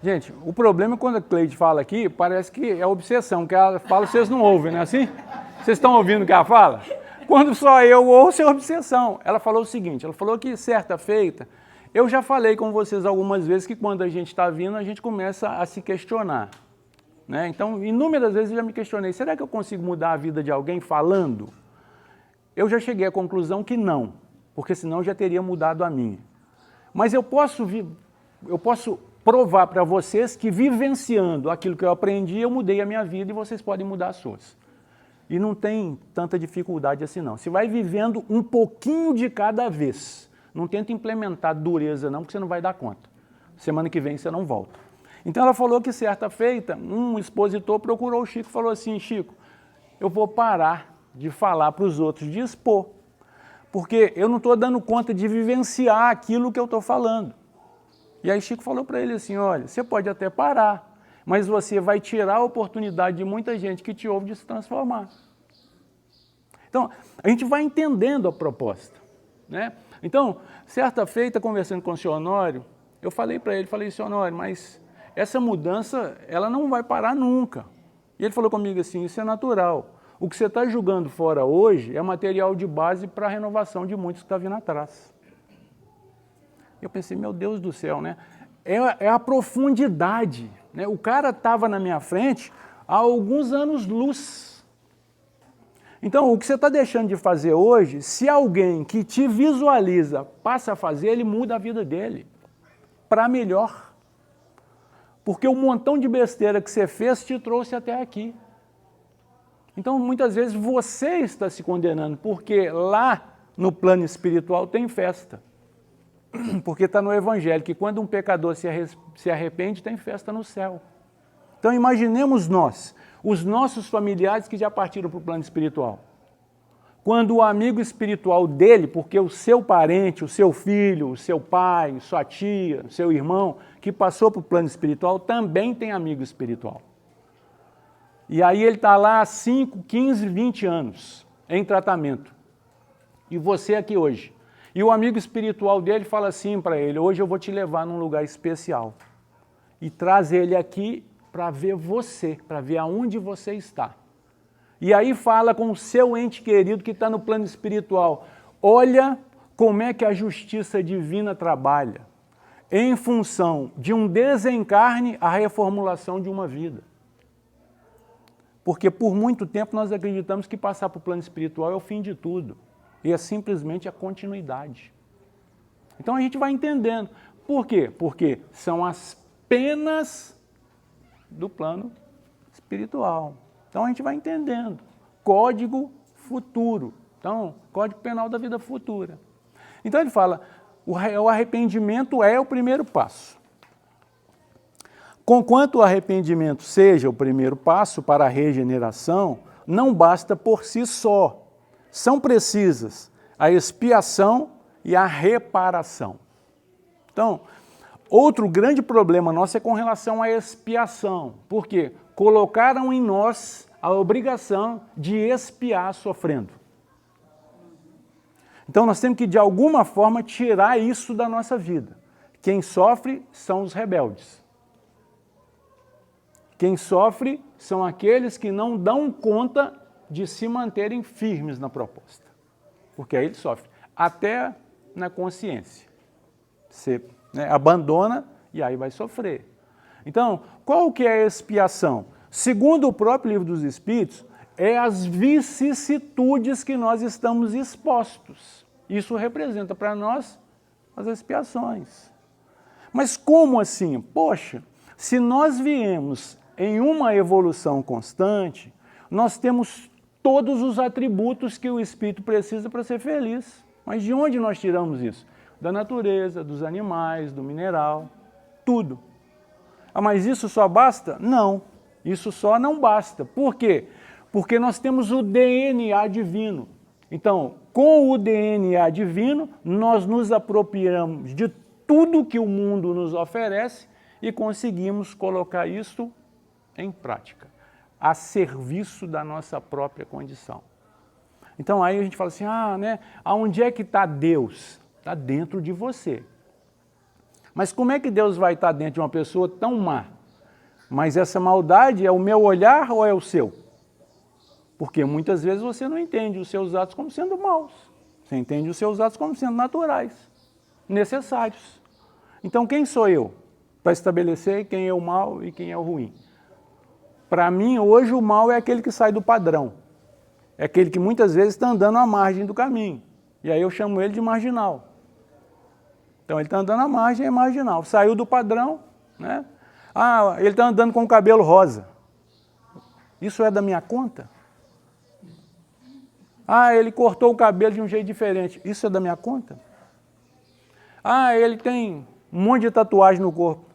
Gente, o problema é quando a Cleide fala aqui, parece que é obsessão, que ela fala, vocês não ouvem, não é assim? Vocês estão ouvindo o que ela fala? Quando só eu ouço, é obsessão. Ela falou o seguinte, ela falou que certa feita, eu já falei com vocês algumas vezes que quando a gente está vindo, a gente começa a se questionar. Né? Então, inúmeras vezes eu já me questionei, será que eu consigo mudar a vida de alguém falando? Eu já cheguei à conclusão que não, porque senão eu já teria mudado a minha. Mas eu posso provar para vocês que vivenciando aquilo que eu aprendi, eu mudei a minha vida e vocês podem mudar as suas. E não tem tanta dificuldade assim não. Você vai vivendo um pouquinho de cada vez. Não tenta implementar dureza não, porque você não vai dar conta. Semana que vem você não volta. Então ela falou que certa feita, um expositor procurou o Chico e falou assim, Chico, eu vou parar de falar para os outros, de expor. Porque eu não estou dando conta de vivenciar aquilo que eu estou falando. E aí Chico falou para ele assim, olha, você pode até parar, mas você vai tirar a oportunidade de muita gente que te ouve de se transformar. Então, a gente vai entendendo a proposta. Né? Então, certa feita, conversando com o senhor Honório, Eu falei para ele, falei, senhor Honório, mas essa mudança, ela não vai parar nunca. E ele falou comigo assim, isso é natural. O que você está jogando fora hoje é material de base para a renovação de muitos que estão vindo atrás. Eu pensei, meu Deus do céu, né? É a profundidade, né? O cara estava na minha frente há alguns anos-luz. Então, o que você está deixando de fazer hoje, se alguém que te visualiza passa a fazer, ele muda a vida dele para melhor. Porque o montão de besteira que você fez te trouxe até aqui. Então, muitas vezes, você está se condenando, porque lá no plano espiritual tem festa. Porque está no Evangelho, que quando um pecador se arrepende, tem festa no céu. Então, imaginemos nós, os nossos familiares que já partiram para o plano espiritual. Quando o amigo espiritual dele, porque o seu parente, o seu filho, o seu pai, sua tia, o seu irmão, que passou para o plano espiritual, também tem amigo espiritual. E aí ele está lá há 5, 15, 20 anos em tratamento. E você aqui hoje. E o amigo espiritual dele fala assim para ele, hoje eu vou te levar num lugar especial. E traz ele aqui para ver você, para ver aonde você está. E aí fala com o seu ente querido que está no plano espiritual. Olha como é que a justiça divina trabalha em função de um desencarne à reformulação de uma vida. Porque por muito tempo nós acreditamos que passar para o plano espiritual é o fim de tudo. E é simplesmente a continuidade. Então a gente vai entendendo. Por quê? Porque são as penas do plano espiritual. Então a gente vai entendendo. Código futuro. Então, Código Penal da vida futura. Então ele fala, o arrependimento é o primeiro passo. Conquanto o arrependimento seja o primeiro passo para a regeneração, não basta por si só. São precisas a expiação e a reparação. Então, outro grande problema nosso é com relação à expiação. Por quê? Colocaram em nós a obrigação de expiar sofrendo. Então, nós temos que, de alguma forma, tirar isso da nossa vida. Quem sofre são os rebeldes. Quem sofre são aqueles que não dão conta de se manterem firmes na proposta. Porque aí ele sofre, até na consciência. Você abandona e aí vai sofrer. Então, qual que é a expiação? Segundo o próprio Livro dos Espíritos, é as vicissitudes que nós estamos expostos. Isso representa para nós as expiações. Mas como assim? Poxa, se nós viemos em uma evolução constante, nós temos todos os atributos que o espírito precisa para ser feliz. Mas de onde nós tiramos isso? Da natureza, dos animais, do mineral, tudo. Ah, mas isso só basta? Não, isso só não basta. Por quê? Porque nós temos o DNA divino. Então, com o DNA divino, nós nos apropriamos de tudo que o mundo nos oferece e conseguimos colocar isso em prática, a serviço da nossa própria condição. Então aí a gente fala assim, aonde é que está Deus? Está dentro de você. Mas como é que Deus vai estar dentro de uma pessoa tão má? Mas essa maldade é o meu olhar ou é o seu? Porque muitas vezes você não entende os seus atos como sendo maus. Você entende os seus atos como sendo naturais, necessários. Então quem sou eu para estabelecer quem é o mal e quem é o ruim? Para mim, hoje, o mal é aquele que sai do padrão. É aquele que muitas vezes está andando à margem do caminho. E aí eu chamo ele de marginal. Então ele está andando à margem, é marginal. Saiu do padrão, né? Ele está andando com o cabelo rosa. Isso é da minha conta? Ele cortou o cabelo de um jeito diferente. Isso é da minha conta? Ele tem um monte de tatuagem no corpo.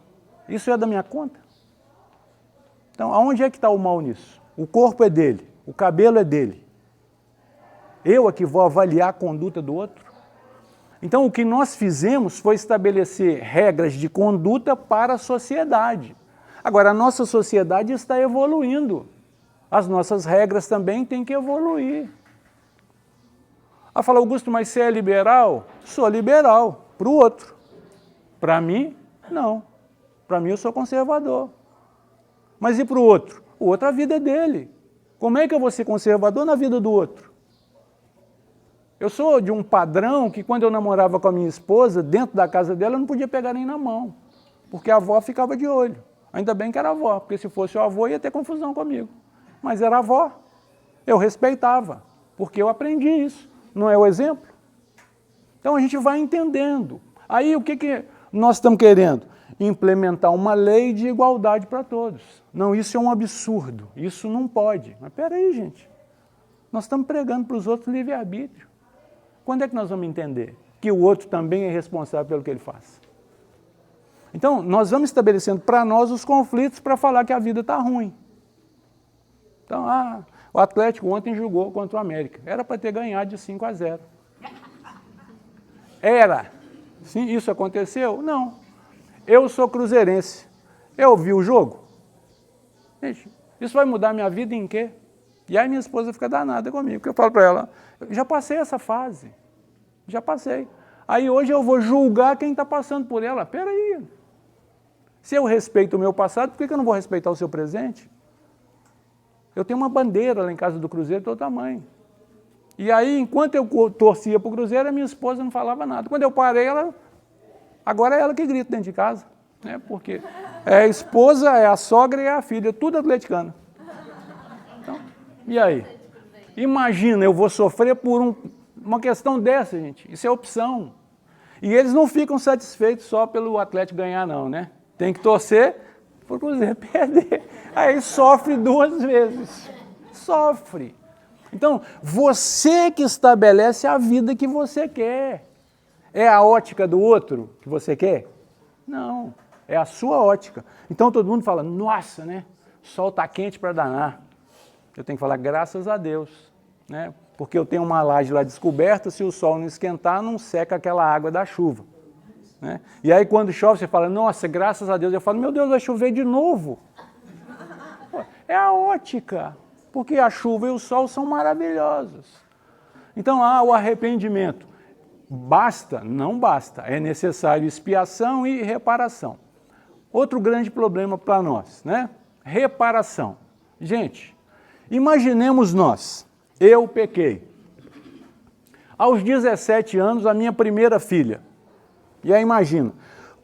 Isso é da minha conta? Então, aonde é que está o mal nisso? O corpo é dele, o cabelo é dele. Eu é que vou avaliar a conduta do outro? Então, o que nós fizemos foi estabelecer regras de conduta para a sociedade. Agora, a nossa sociedade está evoluindo. As nossas regras também têm que evoluir. Fala, Augusto, mas você é liberal? Sou liberal, para o outro. Para mim, Não. Para mim, eu sou conservador. Mas e para o outro? O outro, a vida é dele. Como é que eu vou ser conservador na vida do outro? Eu sou de um padrão que quando eu namorava com a minha esposa, dentro da casa dela, eu não podia pegar nem na mão, porque a avó ficava de olho. Ainda bem que era a avó, porque se fosse o avô ia ter confusão comigo. Mas era a avó. Eu respeitava, porque eu aprendi isso. Não é o exemplo? Então a gente vai entendendo. Aí o que nós estamos querendo? Implementar uma lei de igualdade para todos. Não, isso é um absurdo, isso não pode. Mas peraí, gente, nós estamos pregando para os outros livre-arbítrio. Quando é que nós vamos entender que o outro também é responsável pelo que ele faz? Então, nós vamos estabelecendo para nós os conflitos para falar que a vida está ruim. Então, o Atlético ontem jogou contra o América. Era para ter ganhado de 5-0. Era. Sim, isso aconteceu? Não. Eu sou cruzeirense. Eu vi o jogo? Gente, isso vai mudar minha vida em quê? E aí minha esposa fica danada comigo, porque eu falo para ela, eu já passei essa fase, já passei. Aí hoje eu vou julgar quem está passando por ela. Peraí, se eu respeito o meu passado, por que eu não vou respeitar o seu presente? Eu tenho uma bandeira lá em casa do Cruzeiro de todo tamanho. E aí, enquanto eu torcia para o Cruzeiro, a minha esposa não falava nada. Quando eu parei, agora é ela que grita dentro de casa, né? Porque é a esposa, é a sogra e é a filha, tudo atleticana. Então, e aí? Imagina, eu vou sofrer por uma questão dessa, gente. Isso é opção. E eles não ficam satisfeitos só pelo Atlético ganhar, não, né? Tem que torcer para o Cruzeiro perder. Aí sofre 2 vezes. Sofre. Então, você que estabelece a vida que você quer. É a ótica do outro que você quer? Não, é a sua ótica. Então todo mundo fala, nossa, né? O sol está quente para danar. Eu tenho que falar, graças a Deus, né? Porque eu tenho uma laje lá descoberta, se o sol não esquentar, não seca aquela água da chuva. Né? E aí quando chove, você fala, nossa, graças a Deus. Eu falo, meu Deus, vai chover de novo. É a ótica, porque a chuva e o sol são maravilhosos. Então, o arrependimento. Basta? Não basta. É necessário expiação e reparação. Outro grande problema para nós, né? Reparação. Gente, imaginemos nós, eu pequei. Aos 17 anos, a minha primeira filha. E aí imagina,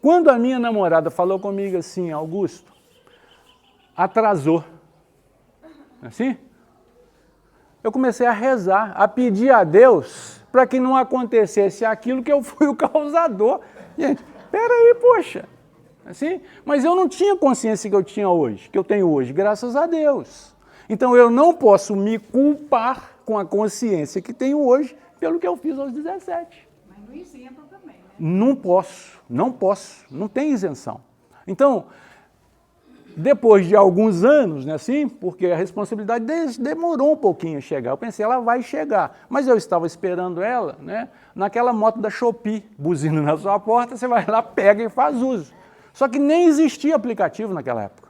quando a minha namorada falou comigo assim, Augusto, atrasou. Assim? Eu comecei a rezar, a pedir a Deus para que não acontecesse aquilo que eu fui o causador. Gente, peraí, poxa. Assim? Mas eu não tinha consciência que eu tinha hoje, que eu tenho hoje, graças a Deus. Então eu não posso me culpar com a consciência que tenho hoje pelo que eu fiz aos 17. Mas no exemplo também, né? Não posso, não tem isenção. Então, depois de alguns anos, né, assim, porque a responsabilidade demorou um pouquinho a chegar. Eu pensei, ela vai chegar. Mas eu estava esperando ela, né, naquela moto da Shopee, buzina na sua porta, você vai lá, pega e faz uso. Só que nem existia aplicativo naquela época.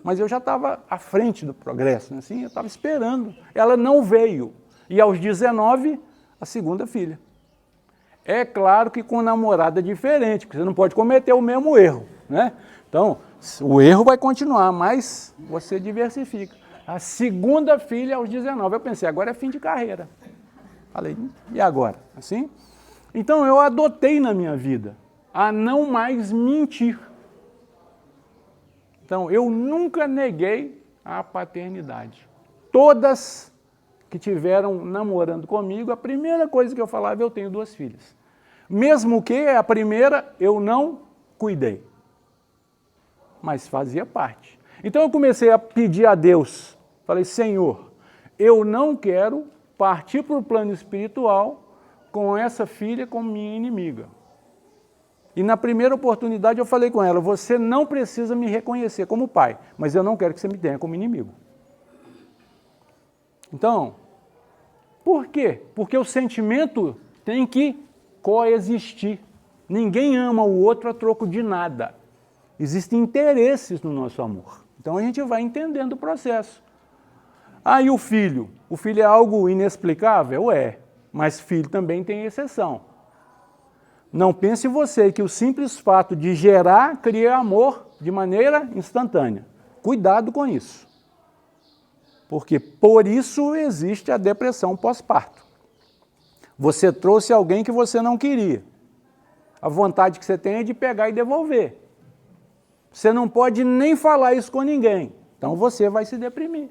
Mas eu já estava à frente do progresso, né, assim, eu estava esperando. Ela não veio. E aos 19, a segunda filha. É claro que com namorada é diferente, porque você não pode cometer o mesmo erro, né? Então, o erro vai continuar, mas você diversifica. A segunda filha aos 19, eu pensei, agora é fim de carreira. Falei, e agora? Assim? Então, eu adotei na minha vida a não mais mentir. Então, eu nunca neguei a paternidade. Todas que tiveram namorando comigo, a primeira coisa que eu falava, eu tenho 2 filhas. Mesmo que a primeira eu não cuidei. Mas fazia parte. Então eu comecei a pedir a Deus, falei, Senhor, eu não quero partir para o plano espiritual com essa filha como minha inimiga. E na primeira oportunidade eu falei com ela, você não precisa me reconhecer como pai, mas eu não quero que você me tenha como inimigo. Então, por quê? Porque o sentimento tem que coexistir. Ninguém ama o outro a troco de nada. Existem interesses no nosso amor. Então a gente vai entendendo o processo. E o filho? O filho é algo inexplicável? É, mas filho também tem exceção. Não pense você que o simples fato de gerar cria amor de maneira instantânea. Cuidado com isso. Porque por isso existe a depressão pós-parto. Você trouxe alguém que você não queria. A vontade que você tem é de pegar e devolver. Você não pode nem falar isso com ninguém. Então você vai se deprimir.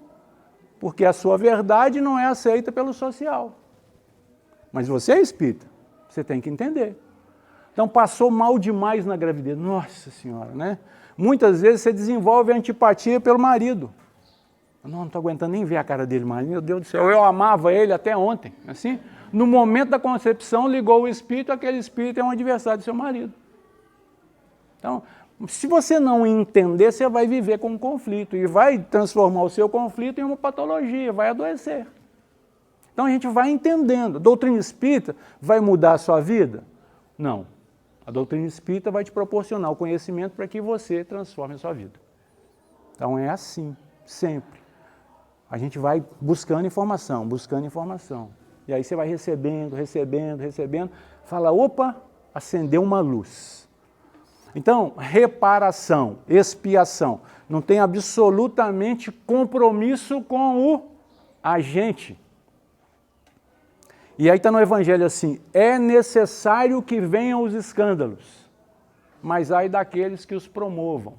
Porque a sua verdade não é aceita pelo social. Mas você é espírita. Você tem que entender. Então passou mal demais na gravidez. Nossa Senhora, né? Muitas vezes você desenvolve antipatia pelo marido. Não estou aguentando nem ver a cara dele mais. Meu Deus do céu, eu amava ele até ontem. Assim, no momento da concepção, ligou o espírito, aquele espírito é um adversário do seu marido. Então, se você não entender, você vai viver com um conflito e vai transformar o seu conflito em uma patologia, vai adoecer. Então a gente vai entendendo. A doutrina espírita vai mudar a sua vida? Não. A doutrina espírita vai te proporcionar o conhecimento para que você transforme a sua vida. Então é assim, sempre. A gente vai buscando informação. E aí você vai recebendo. Fala, opa, acendeu uma luz. Então, reparação, expiação, não tem absolutamente compromisso com o agente. E aí está no Evangelho assim, é necessário que venham os escândalos, mas ai daqueles que os promovam.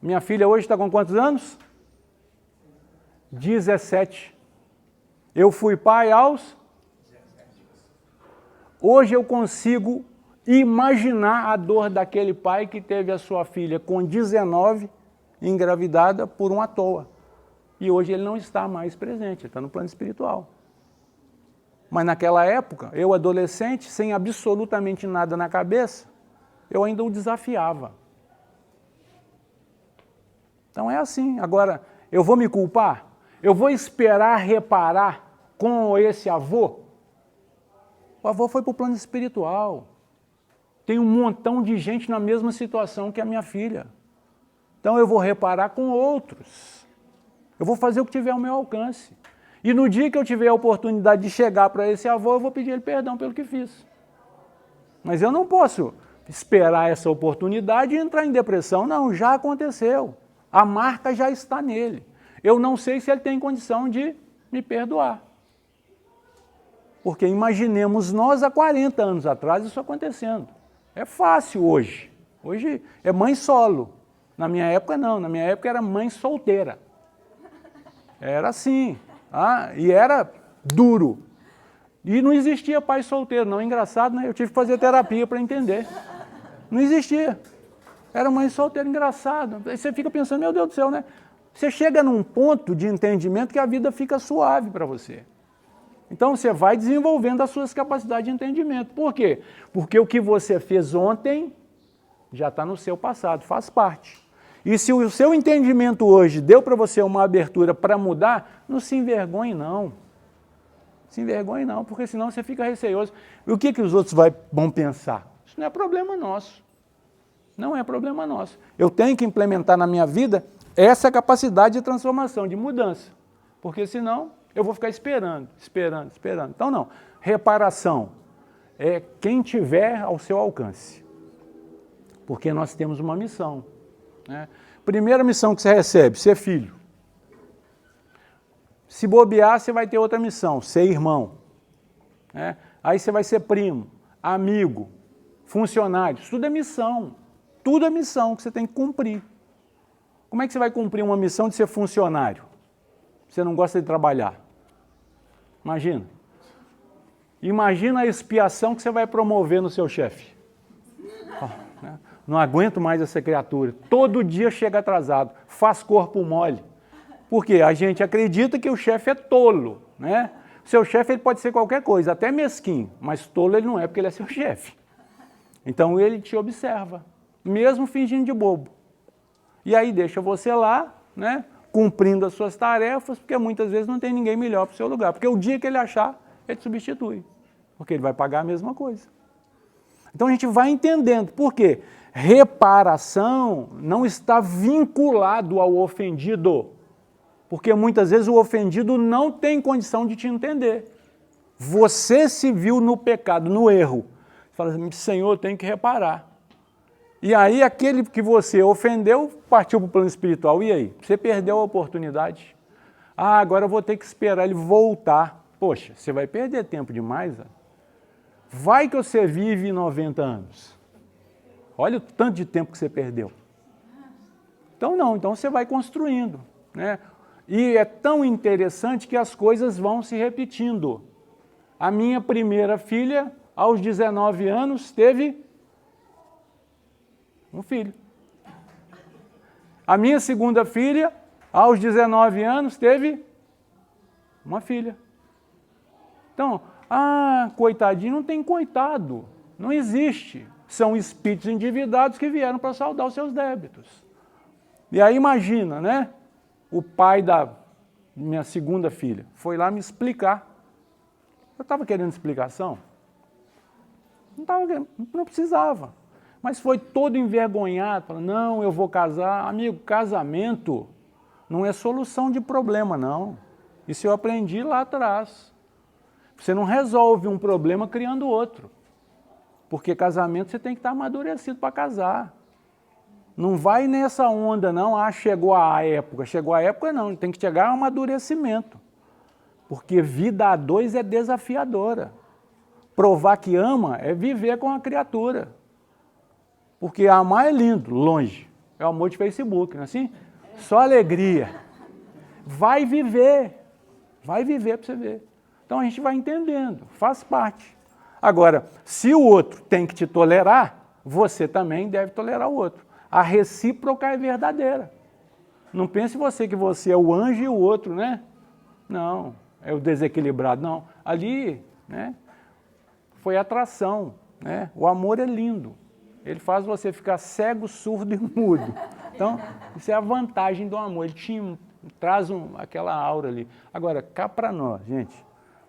Minha filha hoje está com quantos anos? 17. Eu fui pai aos? 17. Hoje eu consigo imaginar a dor daquele pai que teve a sua filha com 19, engravidada por um à toa. E hoje ele não está mais presente, ele está no plano espiritual. Mas naquela época, eu adolescente, sem absolutamente nada na cabeça, eu ainda o desafiava. Então é assim. Agora, eu vou me culpar? Eu vou esperar reparar com esse avô? O avô foi para o plano espiritual. Tem um montão de gente na mesma situação que a minha filha. Então eu vou reparar com outros. Eu vou fazer o que tiver ao meu alcance. E no dia que eu tiver a oportunidade de chegar para esse avô, eu vou pedir ele perdão pelo que fiz. Mas eu não posso esperar essa oportunidade e entrar em depressão. Não, já aconteceu. A marca já está nele. Eu não sei se ele tem condição de me perdoar. Porque imaginemos nós há 40 anos atrás isso acontecendo. É fácil hoje. Hoje é mãe solo. Na minha época não, na minha época era mãe solteira. Era assim. E era duro. E não existia pai solteiro, não. Engraçado, né? Eu tive que fazer terapia para entender. Não existia. Era mãe solteira, engraçado. Aí você fica pensando, meu Deus do céu, né? Você chega num ponto de entendimento que a vida fica suave para você. Então você vai desenvolvendo as suas capacidades de entendimento. Por quê? Porque o que você fez ontem já está no seu passado, faz parte. E se o seu entendimento hoje deu para você uma abertura para mudar, não se envergonhe não. Se envergonhe não, porque senão você fica receoso. E o que os outros vão pensar? Isso não é problema nosso. Não é problema nosso. Eu tenho que implementar na minha vida essa capacidade de transformação, de mudança. Porque senão eu vou ficar esperando. Então não, reparação é quem tiver ao seu alcance. Porque nós temos uma missão. Né? Primeira missão que você recebe, ser filho. Se bobear, você vai ter outra missão, ser irmão. Né? Aí você vai ser primo, amigo, funcionário. Isso tudo é missão. Tudo é missão que você tem que cumprir. Como é que você vai cumprir uma missão de ser funcionário? Você não gosta de trabalhar. Imagina. Imagina a expiação que você vai promover no seu chefe. Né? Não aguento mais essa criatura. Todo dia chega atrasado, faz corpo mole. Por quê? A gente acredita que o chefe é tolo. Né? Seu chefe ele pode ser qualquer coisa, até mesquinho, mas tolo ele não é porque ele é seu chefe. Então ele te observa, mesmo fingindo de bobo. E aí deixa você lá, né, cumprindo as suas tarefas, porque muitas vezes não tem ninguém melhor para o seu lugar. Porque o dia que ele achar, ele te substitui. Porque ele vai pagar a mesma coisa. Então a gente vai entendendo. Por quê? Reparação não está vinculado ao ofendido. Porque muitas vezes o ofendido não tem condição de te entender. Você se viu no pecado, no erro. Você fala assim, Senhor, eu tenho que reparar. E aí aquele que você ofendeu partiu para o plano espiritual. E aí? Você perdeu a oportunidade. Ah, agora eu vou ter que esperar ele voltar. Poxa, você vai perder tempo demais. Ó. Vai que você vive 90 anos. Olha o tanto de tempo que você perdeu. Então não, então você vai construindo. Né? E é tão interessante que as coisas vão se repetindo. A minha primeira filha, aos 19 anos, teve um filho. A minha segunda filha, aos 19 anos, teve uma filha. Então, coitadinho, não tem coitado. Não existe. São espíritos endividados que vieram para saldar os seus débitos. E aí imagina, né? O pai da minha segunda filha foi lá me explicar. Eu estava querendo explicação? Não precisava. Mas foi todo envergonhado, falando, não, eu vou casar. Amigo, casamento não é solução de problema, não. Isso eu aprendi lá atrás. Você não resolve um problema criando outro. Porque casamento você tem que estar amadurecido para casar. Não vai nessa onda, não, chegou a época. Chegou a época, não, tem que chegar ao amadurecimento. Porque vida a dois é desafiadora. Provar que ama é viver com a criatura. Porque amar é lindo, longe. É o amor de Facebook, não é assim? Só alegria. Vai viver para você ver. Então a gente vai entendendo, faz parte. Agora, se o outro tem que te tolerar, você também deve tolerar o outro. A recíproca é verdadeira. Não pense você que você é o anjo e o outro, né? Não, é o desequilibrado, não. Ali, né, foi atração, né? O amor é lindo. Ele faz você ficar cego, surdo e mudo. Então, isso é a vantagem do amor. Ele traz aquela aura ali. Agora, cá para nós, gente,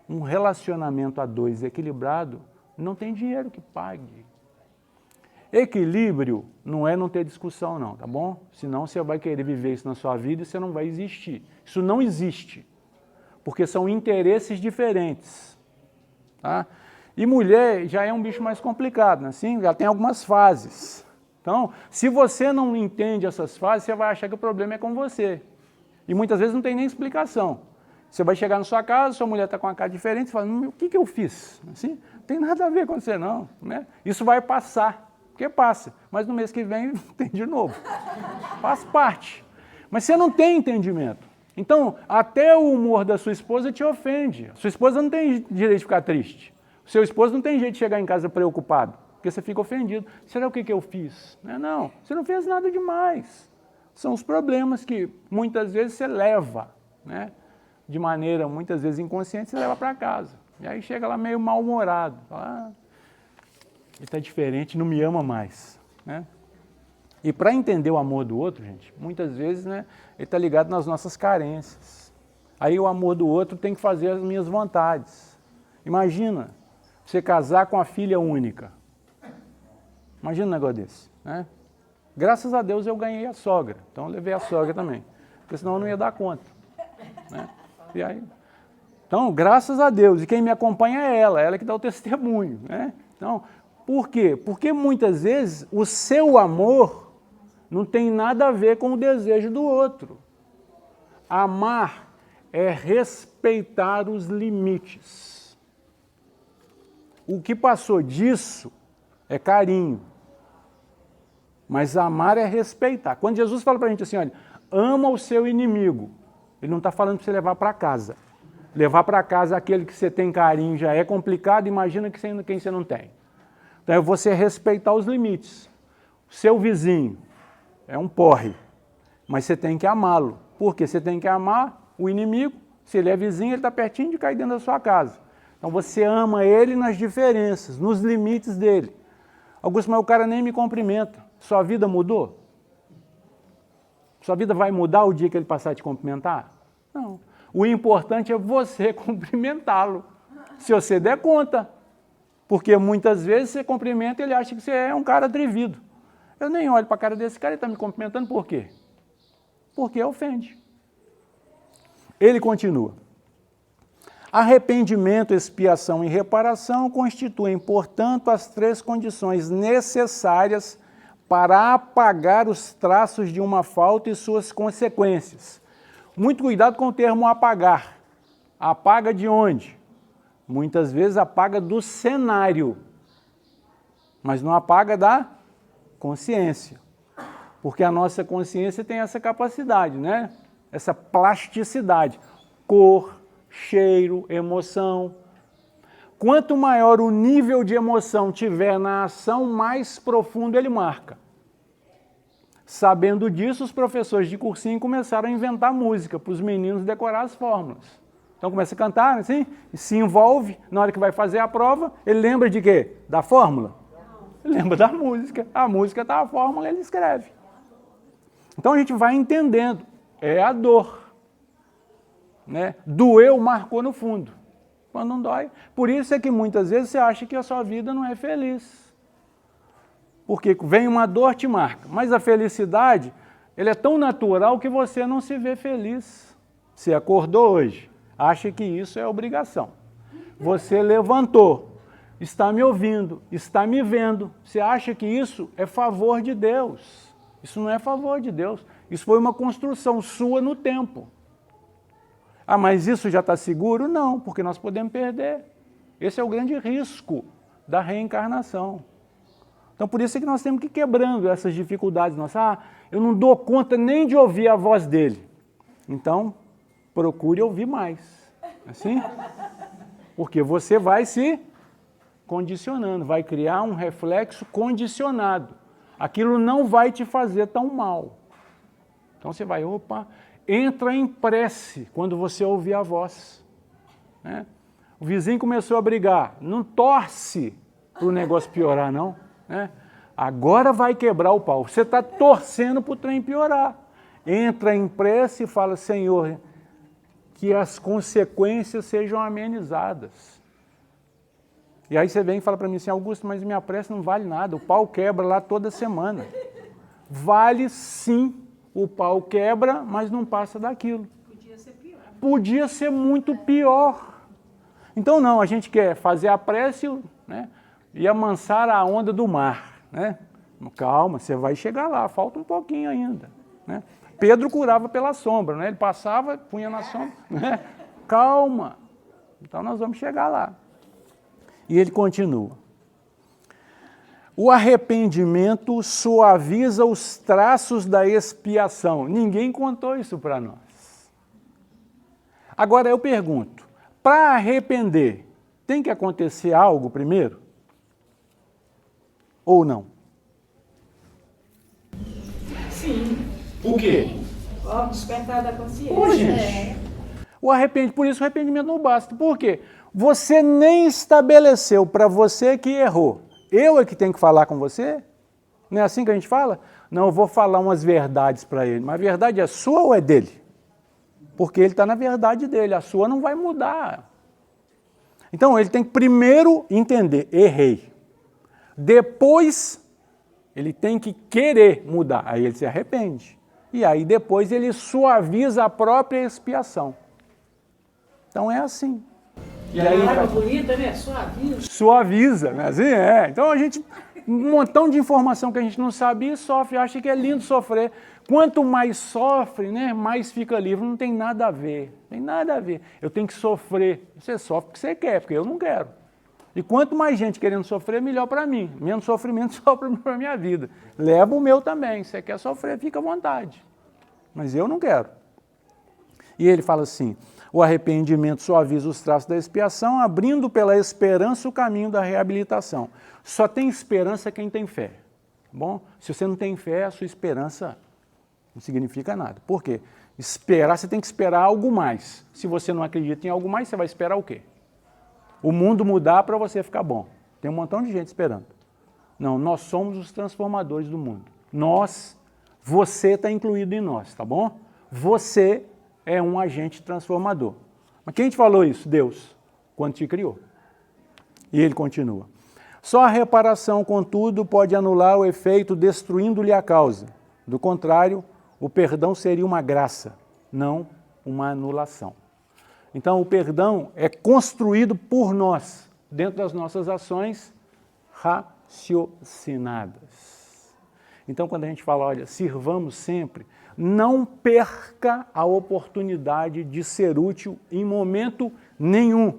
um relacionamento a dois equilibrado não tem dinheiro que pague. Equilíbrio não é não ter discussão, não, tá bom? Senão você vai querer viver isso na sua vida e você não vai existir. Isso não existe, porque são interesses diferentes. Tá? E mulher já é um bicho mais complicado, né? Assim, já tem algumas fases. Então, se você não entende essas fases, você vai achar que o problema é com você. E muitas vezes não tem nem explicação. Você vai chegar na sua casa, sua mulher está com uma cara diferente, você fala, o que eu fiz? Assim, não tem nada a ver com você, não. Né? Isso vai passar, porque passa. Mas no mês que vem tem de novo. Faz parte. Mas você não tem entendimento. Então, até o humor da sua esposa te ofende. Sua esposa não tem direito de ficar triste. O seu esposo não tem jeito de chegar em casa preocupado, porque você fica ofendido. Será o que eu fiz? Não, você não fez nada demais. São os problemas que muitas vezes você leva, né? De maneira muitas vezes inconsciente, você leva para casa. E aí chega lá meio mal-humorado. Fala, ele está diferente, não me ama mais. Né? E para entender o amor do outro, gente, muitas vezes, né, ele está ligado nas nossas carências. Aí o amor do outro tem que fazer as minhas vontades. Imagina você casar com a filha única. Imagina um negócio desse. Né? Graças a Deus eu ganhei a sogra, então eu levei a sogra também, porque senão eu não ia dar conta. Né? E aí, então, graças a Deus, e quem me acompanha é ela que dá o testemunho. Né? Então, por quê? Porque muitas vezes o seu amor não tem nada a ver com o desejo do outro. Amar é respeitar os limites. O que passou disso é carinho. Mas amar é respeitar. Quando Jesus fala para a gente assim, olha, ama o seu inimigo, ele não está falando para você levar para casa. Levar para casa aquele que você tem carinho já é complicado, imagina quem você não tem. Então é você respeitar os limites. O seu vizinho é um porre, mas você tem que amá-lo. Por quê? Você tem que amar o inimigo, se ele é vizinho, ele está pertinho de cair dentro da sua casa. Então você ama ele nas diferenças, nos limites dele. Augusto, mas o cara nem me cumprimenta. Sua vida mudou? Sua vida vai mudar o dia que ele passar a te cumprimentar? Não. O importante é você cumprimentá-lo, se você der conta. Porque muitas vezes você cumprimenta e ele acha que você é um cara atrevido. Eu nem olho para a cara desse cara, ele está me cumprimentando por quê? Porque ofende. Ele continua. Arrependimento, expiação e reparação constituem, portanto, as 3 condições necessárias para apagar os traços de uma falta e suas consequências. Muito cuidado com o termo apagar. Apaga de onde? Muitas vezes apaga do cenário, mas não apaga da consciência. Porque a nossa consciência tem essa capacidade, né? Essa plasticidade. Cor, cheiro, emoção. Quanto maior o nível de emoção tiver na ação, mais profundo ele marca. Sabendo disso, os professores de cursinho começaram a inventar música para os meninos decorar as fórmulas. Então começa a cantar, assim, e se envolve, na hora que vai fazer a prova, ele lembra de quê? Da fórmula? Ele lembra da música. A música está a fórmula, ele escreve. Então a gente vai entendendo. É a dor. Né? Doeu, marcou no fundo. Quando não dói. Por isso é que muitas vezes você acha que a sua vida não é feliz. Porque vem uma dor, te marca. Mas a felicidade, ele é tão natural que você não se vê feliz. Você acordou hoje, acha que isso é obrigação. Você levantou, está me ouvindo, está me vendo. Você acha que isso é favor de Deus. Isso não é favor de Deus. Isso foi uma construção sua no tempo. Ah, mas isso já está seguro? Não, porque nós podemos perder. Esse é o grande risco da reencarnação. Então, por isso é que nós temos que ir quebrando essas dificuldades. Eu não dou conta nem de ouvir a voz dele. Então, procure ouvir mais. Assim? Porque você vai se condicionando, vai criar um reflexo condicionado. Aquilo não vai te fazer tão mal. Então, você vai, entra em prece quando você ouvir a voz. Né? O vizinho começou a brigar. Não torce para o negócio piorar, não. Né? Agora vai quebrar o pau. Você está torcendo para o trem piorar. Entra em prece e fala, Senhor, que as consequências sejam amenizadas. E aí você vem e fala para mim assim, Augusto, mas minha prece não vale nada. O pau quebra lá toda semana. Vale sim. O pau quebra, mas não passa daquilo. Podia ser pior. Podia ser muito pior. Então não, a gente quer fazer a prece, né, e amansar a onda do mar. Né? Calma, você vai chegar lá, falta um pouquinho ainda. Né? Pedro curava pela sombra, né? Ele passava, punha na sombra. Né? Calma, então nós vamos chegar lá. E ele continua. O arrependimento suaviza os traços da expiação. Ninguém contou isso para nós. Agora eu pergunto, para arrepender, tem que acontecer algo primeiro? Ou não? Sim. O quê? Ó, despertar da consciência. Ô, gente. Por isso o arrependimento não basta. Por quê? Você nem estabeleceu para você que errou. Eu é que tenho que falar com você? Não é assim que a gente fala? Não, eu vou falar umas verdades para ele. Mas a verdade é sua ou é dele? Porque ele está na verdade dele. A sua não vai mudar. Então ele tem que primeiro entender, errei. Depois ele tem que querer mudar. Aí ele se arrepende. E aí depois ele suaviza a própria expiação. Então é assim. E aí, palavra bonita, né? Suaviza. Suaviza, né? Assim é. Então a gente, um montão de informação que a gente não sabia, sofre, acha que é lindo sofrer. Quanto mais sofre, né, mais fica livre. Não tem nada a ver, tem nada a ver. Eu tenho que sofrer. Você sofre porque você quer, porque eu não quero. E quanto mais gente querendo sofrer, melhor para mim. Menos sofrimento sofre para a minha vida. Leva o meu também. Você quer sofrer, fica à vontade. Mas eu não quero. E ele fala assim, o arrependimento suaviza os traços da expiação, abrindo pela esperança o caminho da reabilitação. Só tem esperança quem tem fé. Bom, se você não tem fé, a sua esperança não significa nada. Por quê? Esperar, você tem que esperar algo mais. Se você não acredita em algo mais, você vai esperar o quê? O mundo mudar para você ficar bom. Tem um montão de gente esperando. Não, nós somos os transformadores do mundo. Você está incluído em nós, tá bom? Você é um agente transformador. Mas quem te falou isso? Deus, quando te criou. E ele continua. Só a reparação, contudo, pode anular o efeito destruindo-lhe a causa. Do contrário, o perdão seria uma graça, não uma anulação. Então, o perdão é construído por nós, dentro das nossas ações raciocinadas. Então, quando a gente fala, olha, sirvamos sempre, não perca a oportunidade de ser útil em momento nenhum.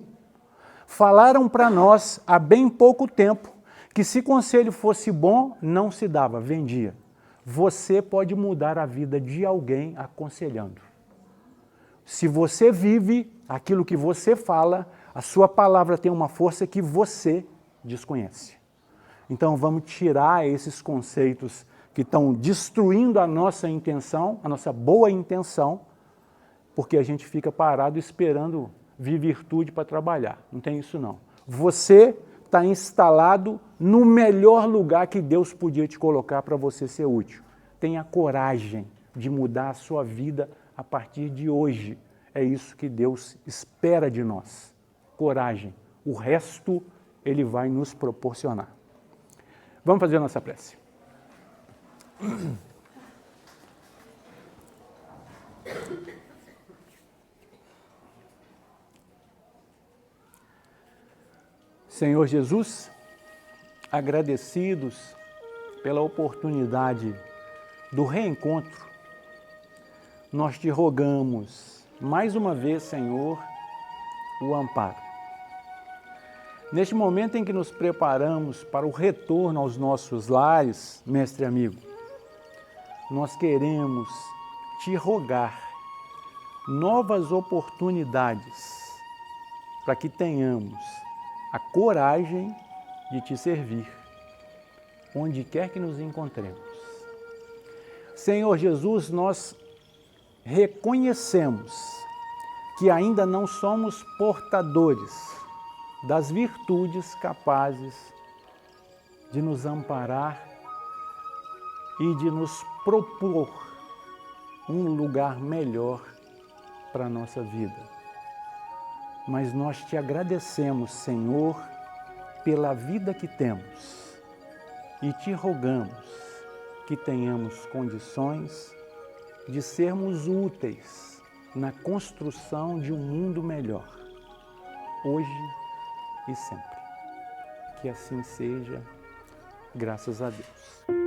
Falaram para nós há bem pouco tempo que se conselho fosse bom, não se dava, vendia. Você pode mudar a vida de alguém aconselhando. Se você vive aquilo que você fala, a sua palavra tem uma força que você desconhece. Então vamos tirar esses conceitos que estão destruindo a nossa intenção, a nossa boa intenção, porque a gente fica parado esperando vir virtude para trabalhar. Não tem isso não. Você está instalado no melhor lugar que Deus podia te colocar para você ser útil. Tenha coragem de mudar a sua vida a partir de hoje. É isso que Deus espera de nós. Coragem. O resto Ele vai nos proporcionar. Vamos fazer a nossa prece. Senhor Jesus, agradecidos pela oportunidade do reencontro, nós te rogamos, mais uma vez, Senhor, o amparo. Neste momento em que nos preparamos para o retorno aos nossos lares, mestre amigo, nós queremos te rogar novas oportunidades para que tenhamos a coragem de te servir, onde quer que nos encontremos. Senhor Jesus, nós reconhecemos que ainda não somos portadores das virtudes capazes de nos amparar e de nos propor um lugar melhor para a nossa vida. Mas nós te agradecemos, Senhor, pela vida que temos e te rogamos que tenhamos condições de sermos úteis na construção de um mundo melhor, hoje e sempre. Que assim seja, graças a Deus.